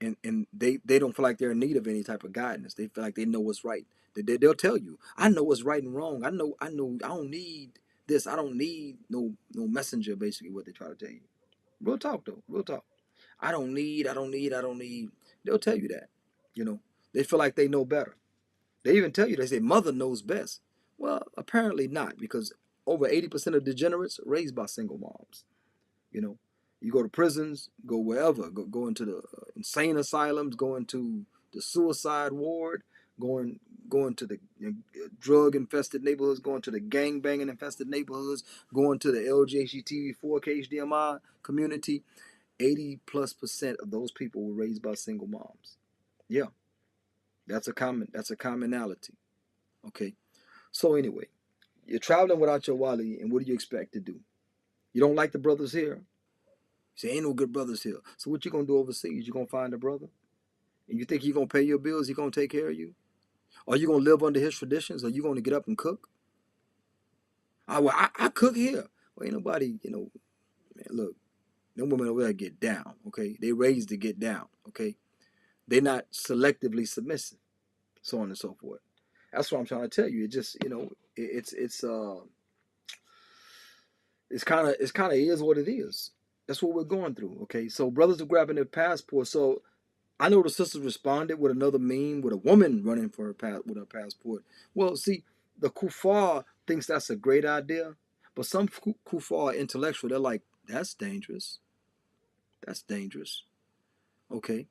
and they don't feel like they're in need of any type of guidance. They feel like they know what's right. They'll tell you, I know what's right and wrong. I know. I don't need this. I don't need no messenger. Basically, what they try to tell you. Real talk though. Real talk. I don't need. They'll tell you that. They feel like they know better. They even tell you, they say mother knows best. Well, apparently not, because over 80% of degenerates are raised by single moms. You know, you go to prisons, go wherever, go into the insane asylums, go into the suicide ward, going to the drug infested neighborhoods, going to the gang banging infested neighborhoods, going to the LGHTV 4K HDMI community. 80+% of those people were raised by single moms. Yeah, that's a commonality. Okay. So anyway, you're traveling without your wali, and what do you expect to do? You don't like the brothers here. You say ain't no good brothers here. So what you gonna do overseas? You gonna find a brother, and you think he gonna pay your bills? He gonna take care of you? Are you gonna live under his traditions? Are you gonna get up and cook? I cook here. Well, ain't nobody. Man, look, them women over there get down. Okay, they raised to get down. Okay, they're not selectively submissive, so on and so forth. That's what I'm trying to tell you. It just, it's kind of is what it is. That's what we're going through. Okay, so brothers are grabbing their passport. So I know the sisters responded with another meme with a woman running for with her passport. Well, see, the kuffar thinks that's a great idea, but some kuffar are intellectual. They're like, that's dangerous. That's dangerous. Okay,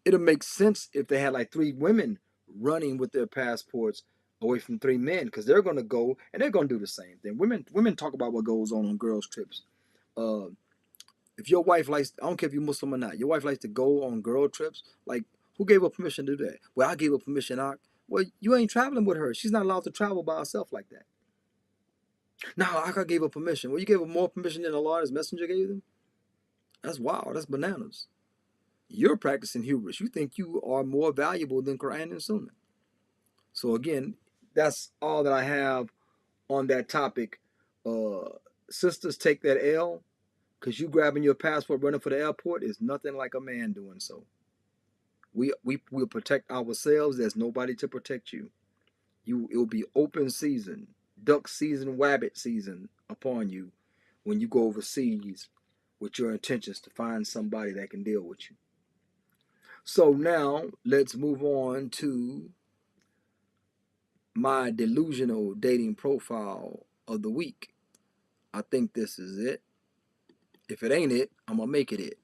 it'll make sense if they had like 3 women running with their passports away from 3 men, because they're going to go and they're going to do the same thing. Women talk about what goes on girls' trips. Uh, if your wife likes, I don't care if you're Muslim or not, your wife likes to go on girl trips. Like, who gave her permission to do that? Well, I gave her permission. Well, you ain't traveling with her. She's not allowed to travel by herself like that. No, I gave her permission. Well, you gave her more permission than Allah and His Messenger gave them. That's wild. That's bananas. You're practicing hubris. You think you are more valuable than Quran and Sunnah. So again, that's all that I have on that topic. Sisters, take that L, because you grabbing your passport running for the airport is nothing like a man doing so. We will protect ourselves. There's nobody to protect you. It'll be open season, duck season, wabbit season upon you when you go overseas with your intentions to find somebody that can deal with you. So now let's move on to my delusional dating profile of the week. I think this is it. If it ain't it, I'm gonna make it.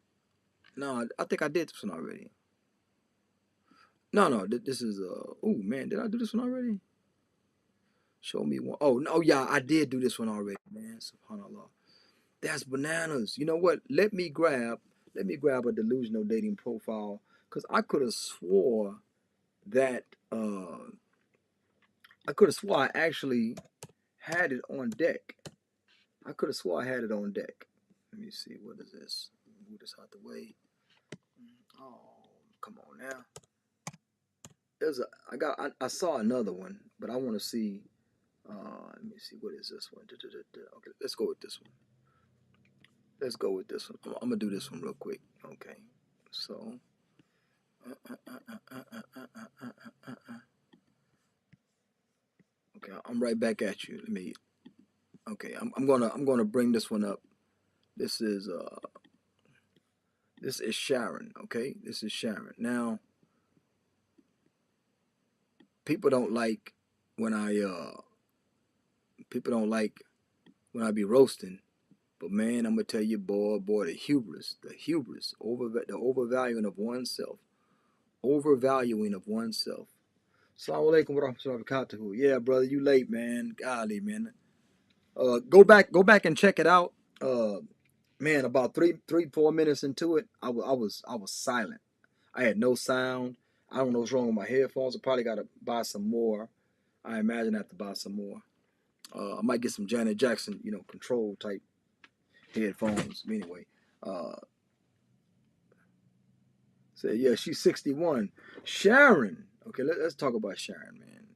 No, I think I did this one already. No, this is oh man, did I do this one already? Show me one. Oh no, yeah, I did do this one already, man. SubhanAllah. That's bananas. You know what? Let me grab a delusional dating profile, because I could have swore that I could have swore I actually had it on deck. I could have swore I had it on deck. Let me see. What is this? Move this out the way. Oh, come on now. I saw another one, but I want to see. Let me see. What is this one? Okay, let's go with this one. Let's go with this one. I'm gonna do this one real quick. Okay. So. Okay, I'm right back at you. Let me. Okay, I'm gonna bring this one up. This is Sharon. Okay, this is Sharon. Now, people don't like when I be roasting, but man, I'm gonna tell you, boy, the hubris, the overvaluing of oneself, Assalamu alaikum wa rahmatullahi wa barakatuhu. Yeah, brother, you late, man. Golly, man. Go back and check it out. Man, about 4 minutes into it, I was silent. I had no sound. I don't know what's wrong with my headphones. I probably gotta buy some more. I imagine I have to buy some more. I might get some Janet Jackson, control type headphones. Anyway, so yeah, she's 61. Sharon. Okay, let's talk about Sharon, man.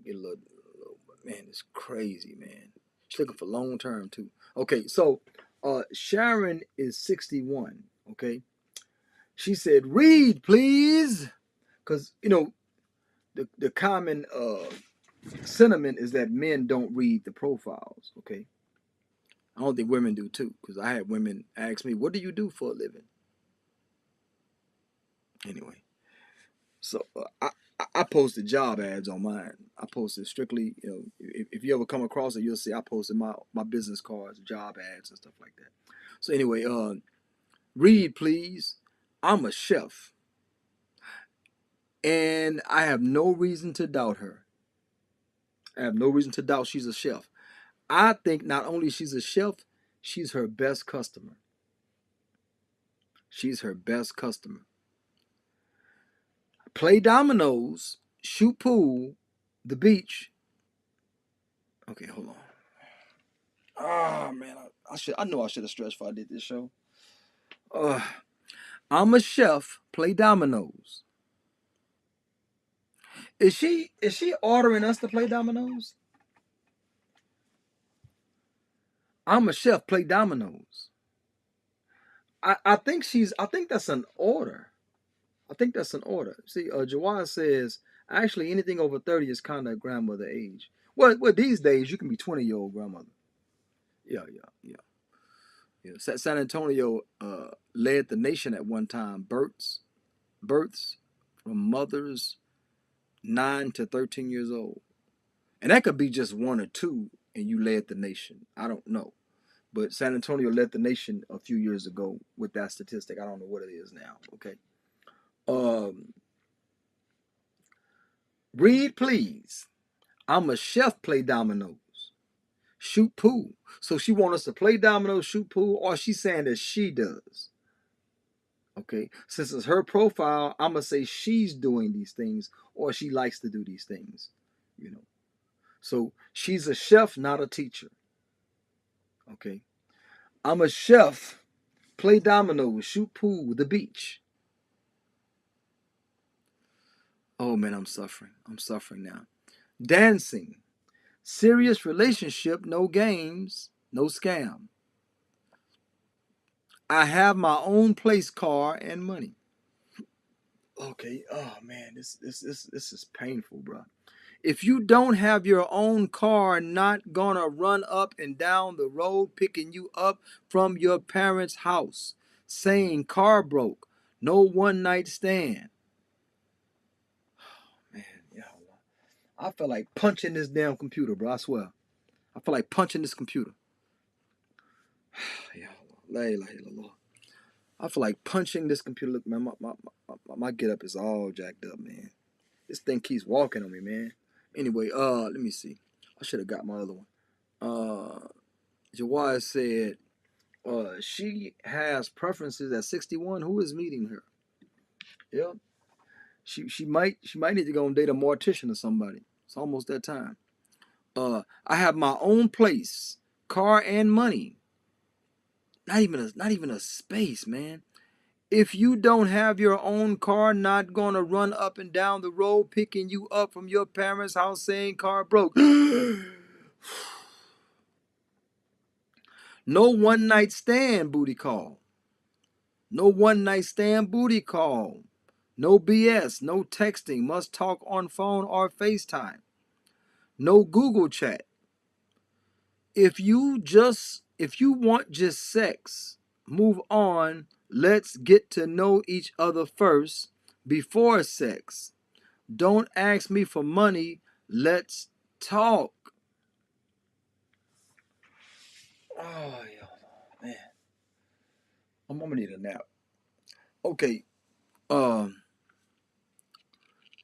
Get a little, man, it's crazy, man. She's looking for long term too. Okay, so Sharon is 61. Okay, she said, "Read, please," because the common sentiment is that men don't read the profiles. Okay, I don't think women do too, because I had women ask me, "What do you do for a living?" Anyway, so I posted job ads on mine. I posted strictly, if you ever come across it, you'll see I posted my business cards, job ads, and stuff like that. So anyway, read, please. I'm a chef, and I have no reason to doubt her. I have no reason to doubt she's a chef. I think not only she's a chef, she's her best customer. She's her best customer. Play dominoes, shoot pool, the beach. Okay, hold on. Oh man, I know I should have stretched if I did this show. I'm a chef, play dominoes. Is she ordering us to play dominoes? I'm a chef, play dominoes. I think that's an order. I think that's an order. See, Jawad says actually anything over 30 is kind of grandmother age. Well, these days you can be 20-year-old grandmother. Yeah. San Antonio led the nation at one time. Births from mothers 9 to 13 years old, and that could be just one or two, and you led the nation. I don't know, but San Antonio led the nation a few years ago with that statistic. I don't know what it is now. Okay. Read, please. I'm a chef, play dominoes, shoot pool. So she wants us to play dominoes, shoot pool, or she's saying that she does. Okay, since it's her profile, I'm gonna say she's doing these things, or she likes to do these things. So she's a chef, not a teacher. Okay, I'm a chef, play dominoes, shoot pool, the beach. Oh man, I'm suffering now. Dancing, serious relationship, no games, no scam. I have my own place, car, and money. Okay. Oh man, this is painful, bro. If you don't have your own car, not gonna run up and down the road picking you up from your parents' house, saying car broke, no one night stand. Oh, man, yeah. I feel like punching this damn computer, bro. I swear. I feel like punching this computer. Yeah, la ilaha illallah. I feel like punching this computer. Look, man, my get up is all jacked up, man. This thing keeps walking on me, man. Anyway, let me see. I should have got my other one. Jawad said she has preferences at 61. Who is meeting her? Yeah. She might need to go and date a mortician or somebody. It's almost that time. I have my own place, car and money. Not even a space, man. If you don't have your own car, not gonna run up and down the road picking you up from your parents' house saying car broke. No one night stand booty call. No one night stand booty call. No BS, no texting, must talk on phone or FaceTime. No Google chat. If you want just sex, move on. Let's get to know each other first before sex. Don't ask me for money. Let's talk. Oh, man. I'm gonna need a nap. Okay.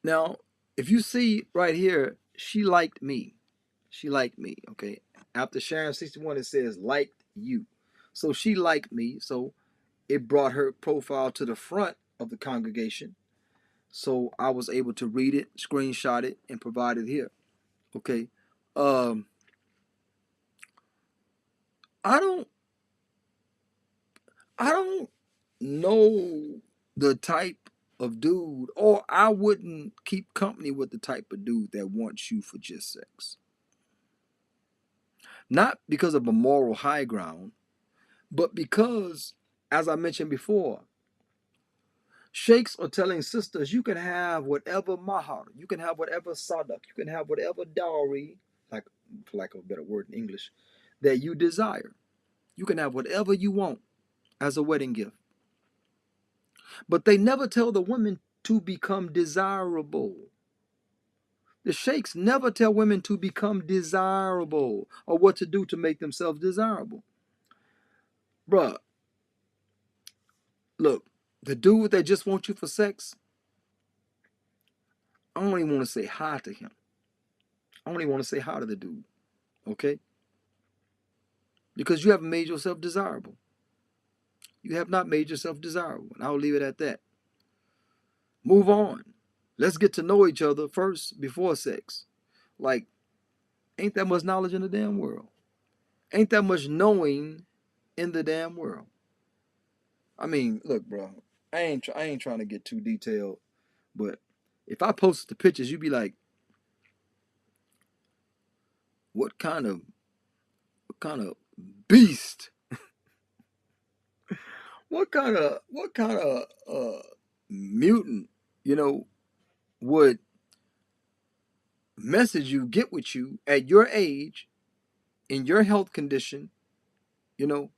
Now, if you see right here, she liked me. She liked me. Okay. After sharing 61, it says liked you. So she liked me. So it brought her profile to the front of the congregation. So I was able to read it, screenshot it, and provide it here. Okay. I don't know the type of dude, or I wouldn't keep company with the type of dude that wants you for just sex. Not because of a moral high ground, but because, as I mentioned before, sheikhs are telling sisters, you can have whatever mahar, you can have whatever sadaq, you can have whatever dowry, like for lack of a better word in English, that you desire. You can have whatever you want as a wedding gift. But they never tell the women to become desirable. The sheikhs never tell women to become desirable or what to do to make themselves desirable. Bruh, look, the dude that just wants you for sex, I don't even want to say hi to him. I don't even want to say hi to the dude, okay? Because you haven't made yourself desirable. You have not made yourself desirable, and I'll leave it at that. Move on. Let's get to know each other first before sex. Like, ain't that much knowledge in the damn world? Ain't that much knowing in the damn world? I mean, look, bro, I ain't trying to get too detailed, but if I posted the pictures, you'd be like, what kind of beast? What kind of mutant, would message you, get with you at your age, in your health condition, you know,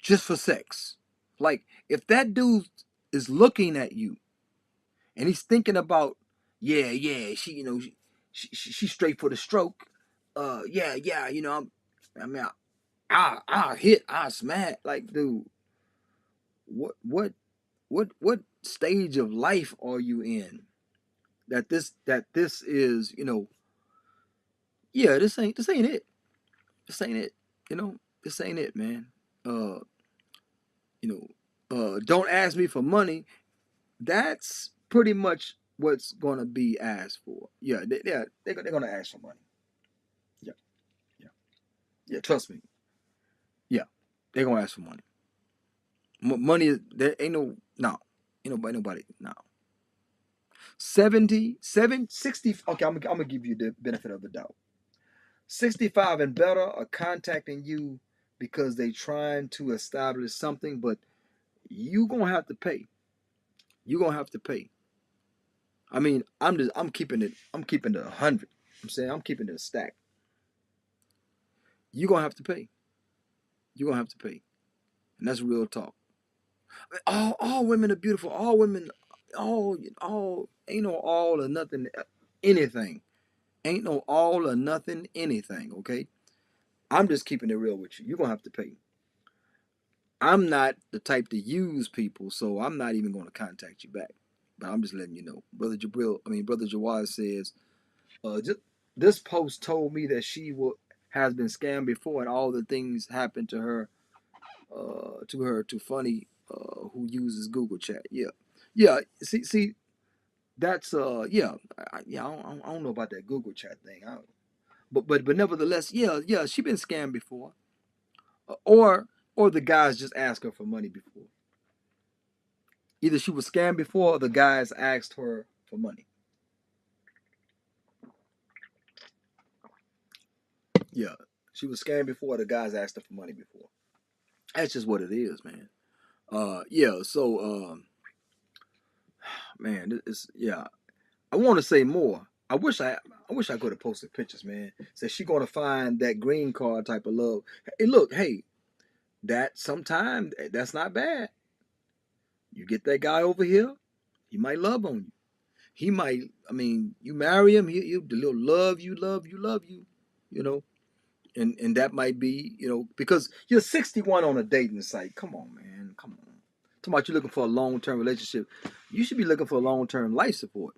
just for sex? Like, if that dude is looking at you and he's thinking about, yeah, she's straight for the stroke. Yeah, I mean, I hit, I smash. Like, dude, what stage of life are you in? That this is, yeah, this ain't it. This ain't it. This ain't it, man. Uh, don't ask me for money. That's pretty much what's gonna be asked for. Yeah, they're gonna ask for money. Yeah, yeah, yeah. Trust me. Yeah, they're gonna ask for money. Money, there ain't nobody. No. 60. Okay, I'm gonna give you the benefit of the doubt. 65 and better are contacting you because they trying to establish something, but you gonna have to pay. You gonna have to pay. I mean, I'm keeping it 100. I'm saying I'm keeping it a stack. You gonna have to pay. You gonna have to pay, and that's real talk. All women are beautiful. All women, all ain't no all or nothing, anything. Ain't no all or nothing anything. Okay, I'm just keeping it real with you. You're gonna have to pay. I'm not the type to use people, so I'm not even gonna contact you back. But I'm just letting you know, Brother Jawad says Just this post told me that has been scammed before, and all the things happened to her, to Funny, who uses Google Chat. Yeah, yeah. See, that's yeah, yeah. I don't know about that Google Chat thing. But nevertheless, yeah. She been scammed before, or the guys just asked her for money before. Either she was scammed before, or the guys asked her for money. Yeah, she was scammed before. The guys asked her for money before. That's just what it is, man. Yeah. So, man, it's yeah. I want to say more. I wish I could have posted pictures, man. Said she gonna find that green card type of love. Hey, look, hey, that sometime that's not bad. You get that guy over here, he might love on you. He might. I mean, you marry him, he'll love you, love you. You know, and that might be, because you're 61 on a dating site. Come on, man. Come on. Talking about you looking for a long-term relationship. You should be looking for long-term life support.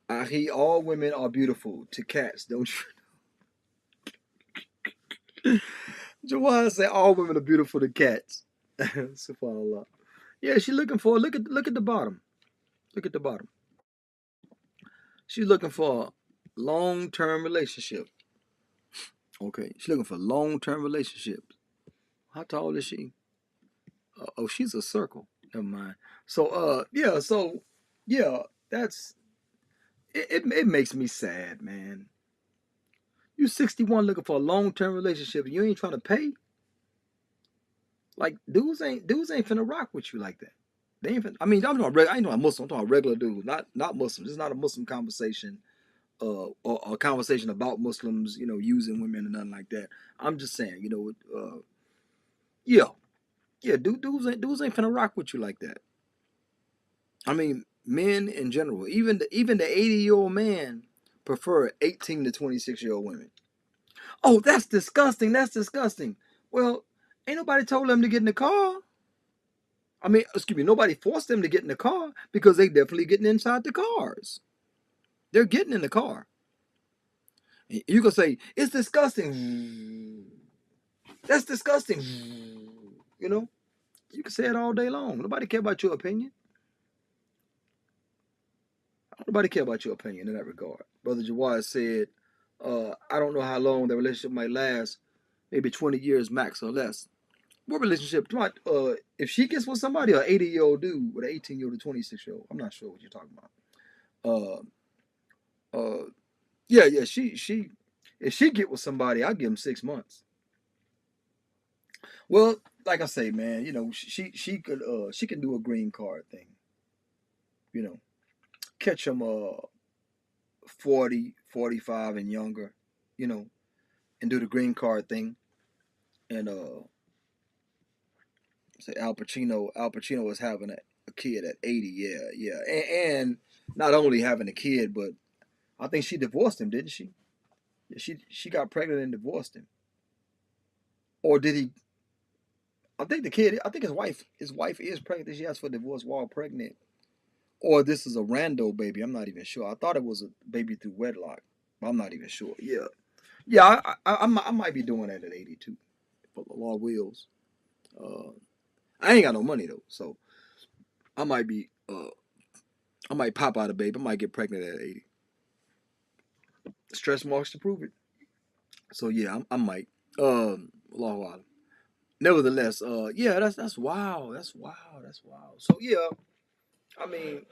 I hear all women are beautiful to cats, don't you? Jawad said all women are beautiful to cats. Subhanallah. Yeah, she's looking for, look at the bottom. Look at the bottom. She's looking for a long-term relationship. Okay. She's looking for long-term relationships. How tall is she? Oh, she's a circle. Never mind. So, yeah, that's it makes me sad, man. You 61 looking for a long term relationship and you ain't trying to pay? Like dudes ain't finna rock with you like that. They ain't finna, I mean, I ain't talking Muslim, I'm talking regular dudes, not Muslims. This is not a Muslim conversation, or a conversation about Muslims, using women and nothing like that. I'm just saying, yeah, yeah, dudes ain't finna rock with you like that. I mean, men in general, even the 80-year-old man prefer 18 to 26-year-old women. Oh, that's disgusting. That's disgusting. Well, ain't nobody told them to get in the car. I mean, excuse me, nobody forced them to get in the car because they definitely getting inside the cars. They're getting in the car. You can say it's disgusting. That's disgusting. You know, you can say it all day long. Nobody care about your opinion. Nobody care about your opinion in that regard. Brother Jawad said, I don't know how long the relationship might last, maybe 20 years max or less. What relationship? If she gets with somebody, an 80-year-old dude with an 18-year-old to 26-year-old, I'm not sure what you're talking about. Uh, yeah. If she get with somebody, I'll give him 6 months. Well, like I say, man, she can do a green card thing. Catch them 40, 45 and younger, you know, and do the green card thing. And say Al Pacino was having a kid at 80. Yeah. And not only having a kid, but I think she divorced him, didn't she? Yeah, she got pregnant and divorced him. Or did he? I think his wife is pregnant. She asked for divorce while pregnant. Or this is a rando baby. I'm not even sure. I thought it was a baby through wedlock. But I'm not even sure. Yeah. Yeah, I might be doing that at 82. For the law wills. Uh, I ain't got no money though, so I might be I might pop out a baby. I might get pregnant at 80. Stretch marks to prove it. So yeah, I might. Allahu Alam. Nevertheless, yeah, that's wow. That's wow. That's wow. So yeah, I mean,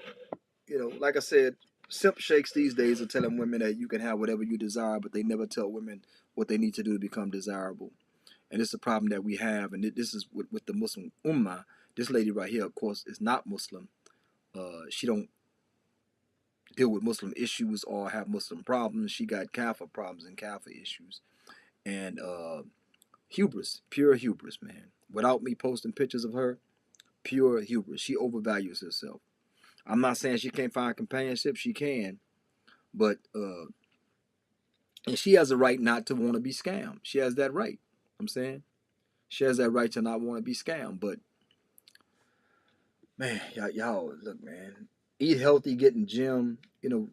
like I said, simp shakes these days are telling women that you can have whatever you desire, but they never tell women what they need to do to become desirable. And it's a problem that we have, and this is with the Muslim ummah. This lady right here, of course, is not Muslim. She don't deal with Muslim issues or have Muslim problems. She got Kafir problems and Kafir issues. And hubris, pure hubris, man. Without me posting pictures of her, pure hubris. She overvalues herself. I'm not saying she can't find companionship. She can. But, and she has a right not to want to be scammed. She has that right. I'm saying. She has that right to not want to be scammed. But, man, y'all, look, man. eat healthy, get in gym. You know,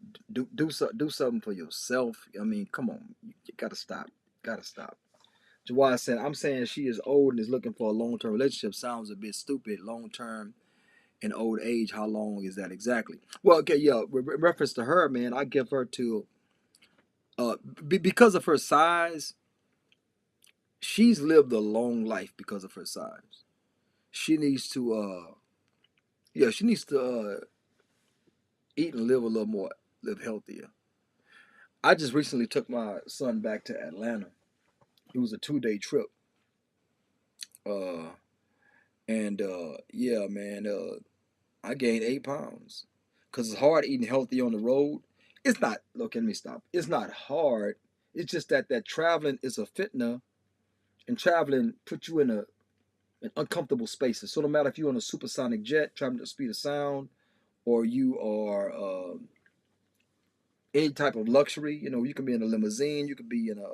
do something for yourself. I mean, come on, you gotta stop. Gotta stop. Jawad said, I'm saying she is old and is looking for a long term relationship. Sounds a bit stupid. Long term in old age, how long is that exactly? Well, okay, yeah, reference to her, man, I give her to, uh, because of her size, she's lived a long life because of her size. She needs to, yeah, she needs to eat and live a little more, live healthier. I just recently took my son back to Atlanta. It was a 2 day trip. Uh, and yeah, man, I gained 8 pounds because it's hard eating healthy on the road. It's not. Look, let me stop. It's not hard. It's just that traveling is a fitna, and traveling puts you in an uncomfortable spaces. So no matter if you're on a supersonic jet traveling at the speed of sound, or you are any type of luxury, you know, you can be in a limousine, you could be in a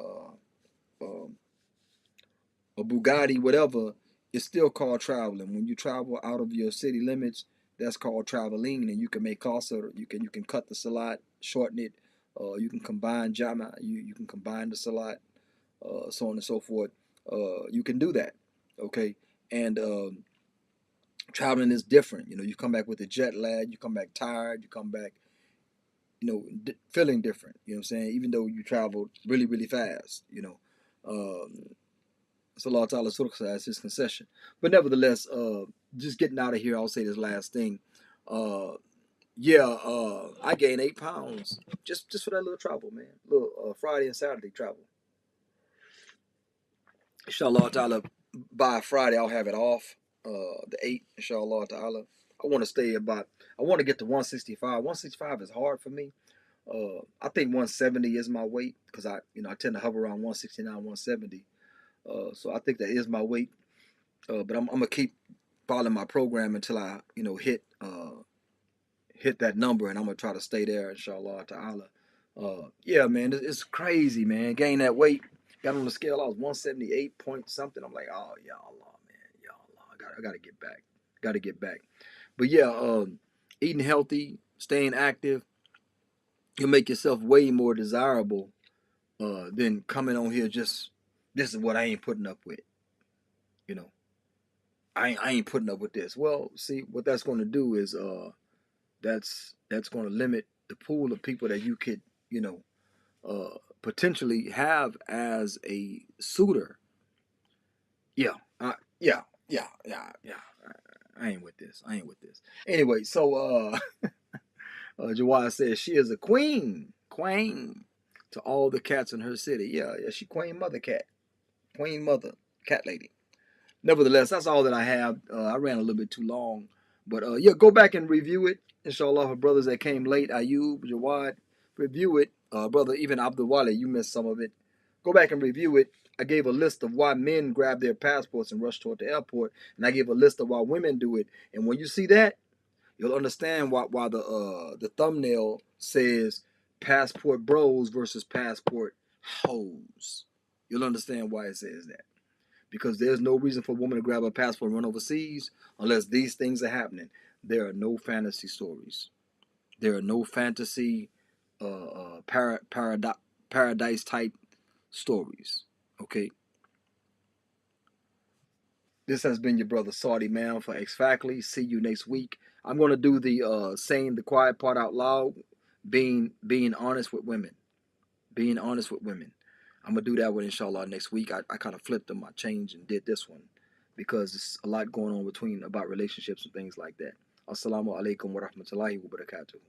Bugatti, whatever. It's still called traveling. When you travel out of your city limits, that's called traveling, and you can make qasr. You can cut the salat, shorten it. You can combine jama. You can combine the salat, so on and so forth. You can do that, okay? And traveling is different. You know, you come back with a jet lag. You come back tired. You come back, you know, feeling different. You know what I'm saying? Even though you traveled really, really fast. You know. So Allah Ta'ala as his concession. But nevertheless, just getting out of here, I'll say this last thing. Uh, yeah, I gained 8 pounds just for that little travel, man. Little Friday and Saturday travel. Inshallah Ta'ala, by Friday I'll have it off. The 8th, Inshallah Ta'ala. I want to stay about. I want to get to 165. 165 is hard for me. I think 170 is my weight because I tend to hover around 169, 170. So I think that is my weight. But I'm gonna keep following my program until I hit that number, and I'm gonna try to stay there, inshallah ta'ala. Yeah, man, it's crazy, man. Gain that weight, got on the scale, I was 178 point something. I'm like, oh ya Allah, man, ya Allah, I gotta get back, gotta get back. But yeah, eating healthy, staying active, you'll make yourself way more desirable than coming on here just this is what I ain't putting up with, you know. I ain't putting up with this. Well, see, what that's going to do is that's going to limit the pool of people that you could, you know, potentially have as a suitor. Yeah, yeah, yeah. I ain't with this. I ain't with this. Anyway, so Jawad says she is a queen to all the cats in her city. Yeah, yeah, she queen mother cat, queen mother cat lady. Nevertheless, that's all that I have. I ran a little bit too long, but yeah, go back and review it. Inshallah, for brothers that came late, Ayub, Jawad, review it. Brother, even Abdul Wali, you missed some of it. Go back and review it. I gave a list of why men grab their passports and rush toward the airport, and I gave a list of why women do it. And when you see that, you'll understand why the thumbnail says passport bros versus passport hoes. You'll understand why it says that. Because there's no reason for a woman to grab a passport and run overseas unless these things are happening. There are no fantasy stories. There are no fantasy paradise type stories. Okay. This has been your brother Saudi Man for X Factly. See you next week. I'm gonna do the saying the quiet part out loud, being honest with women. Being honest with women. I'm gonna do that one inshallah next week. I kind of flipped them, I changed and did this one because there's a lot going on about relationships and things like that. Assalamu alaikum wa rahmatullahi wa barakatuh.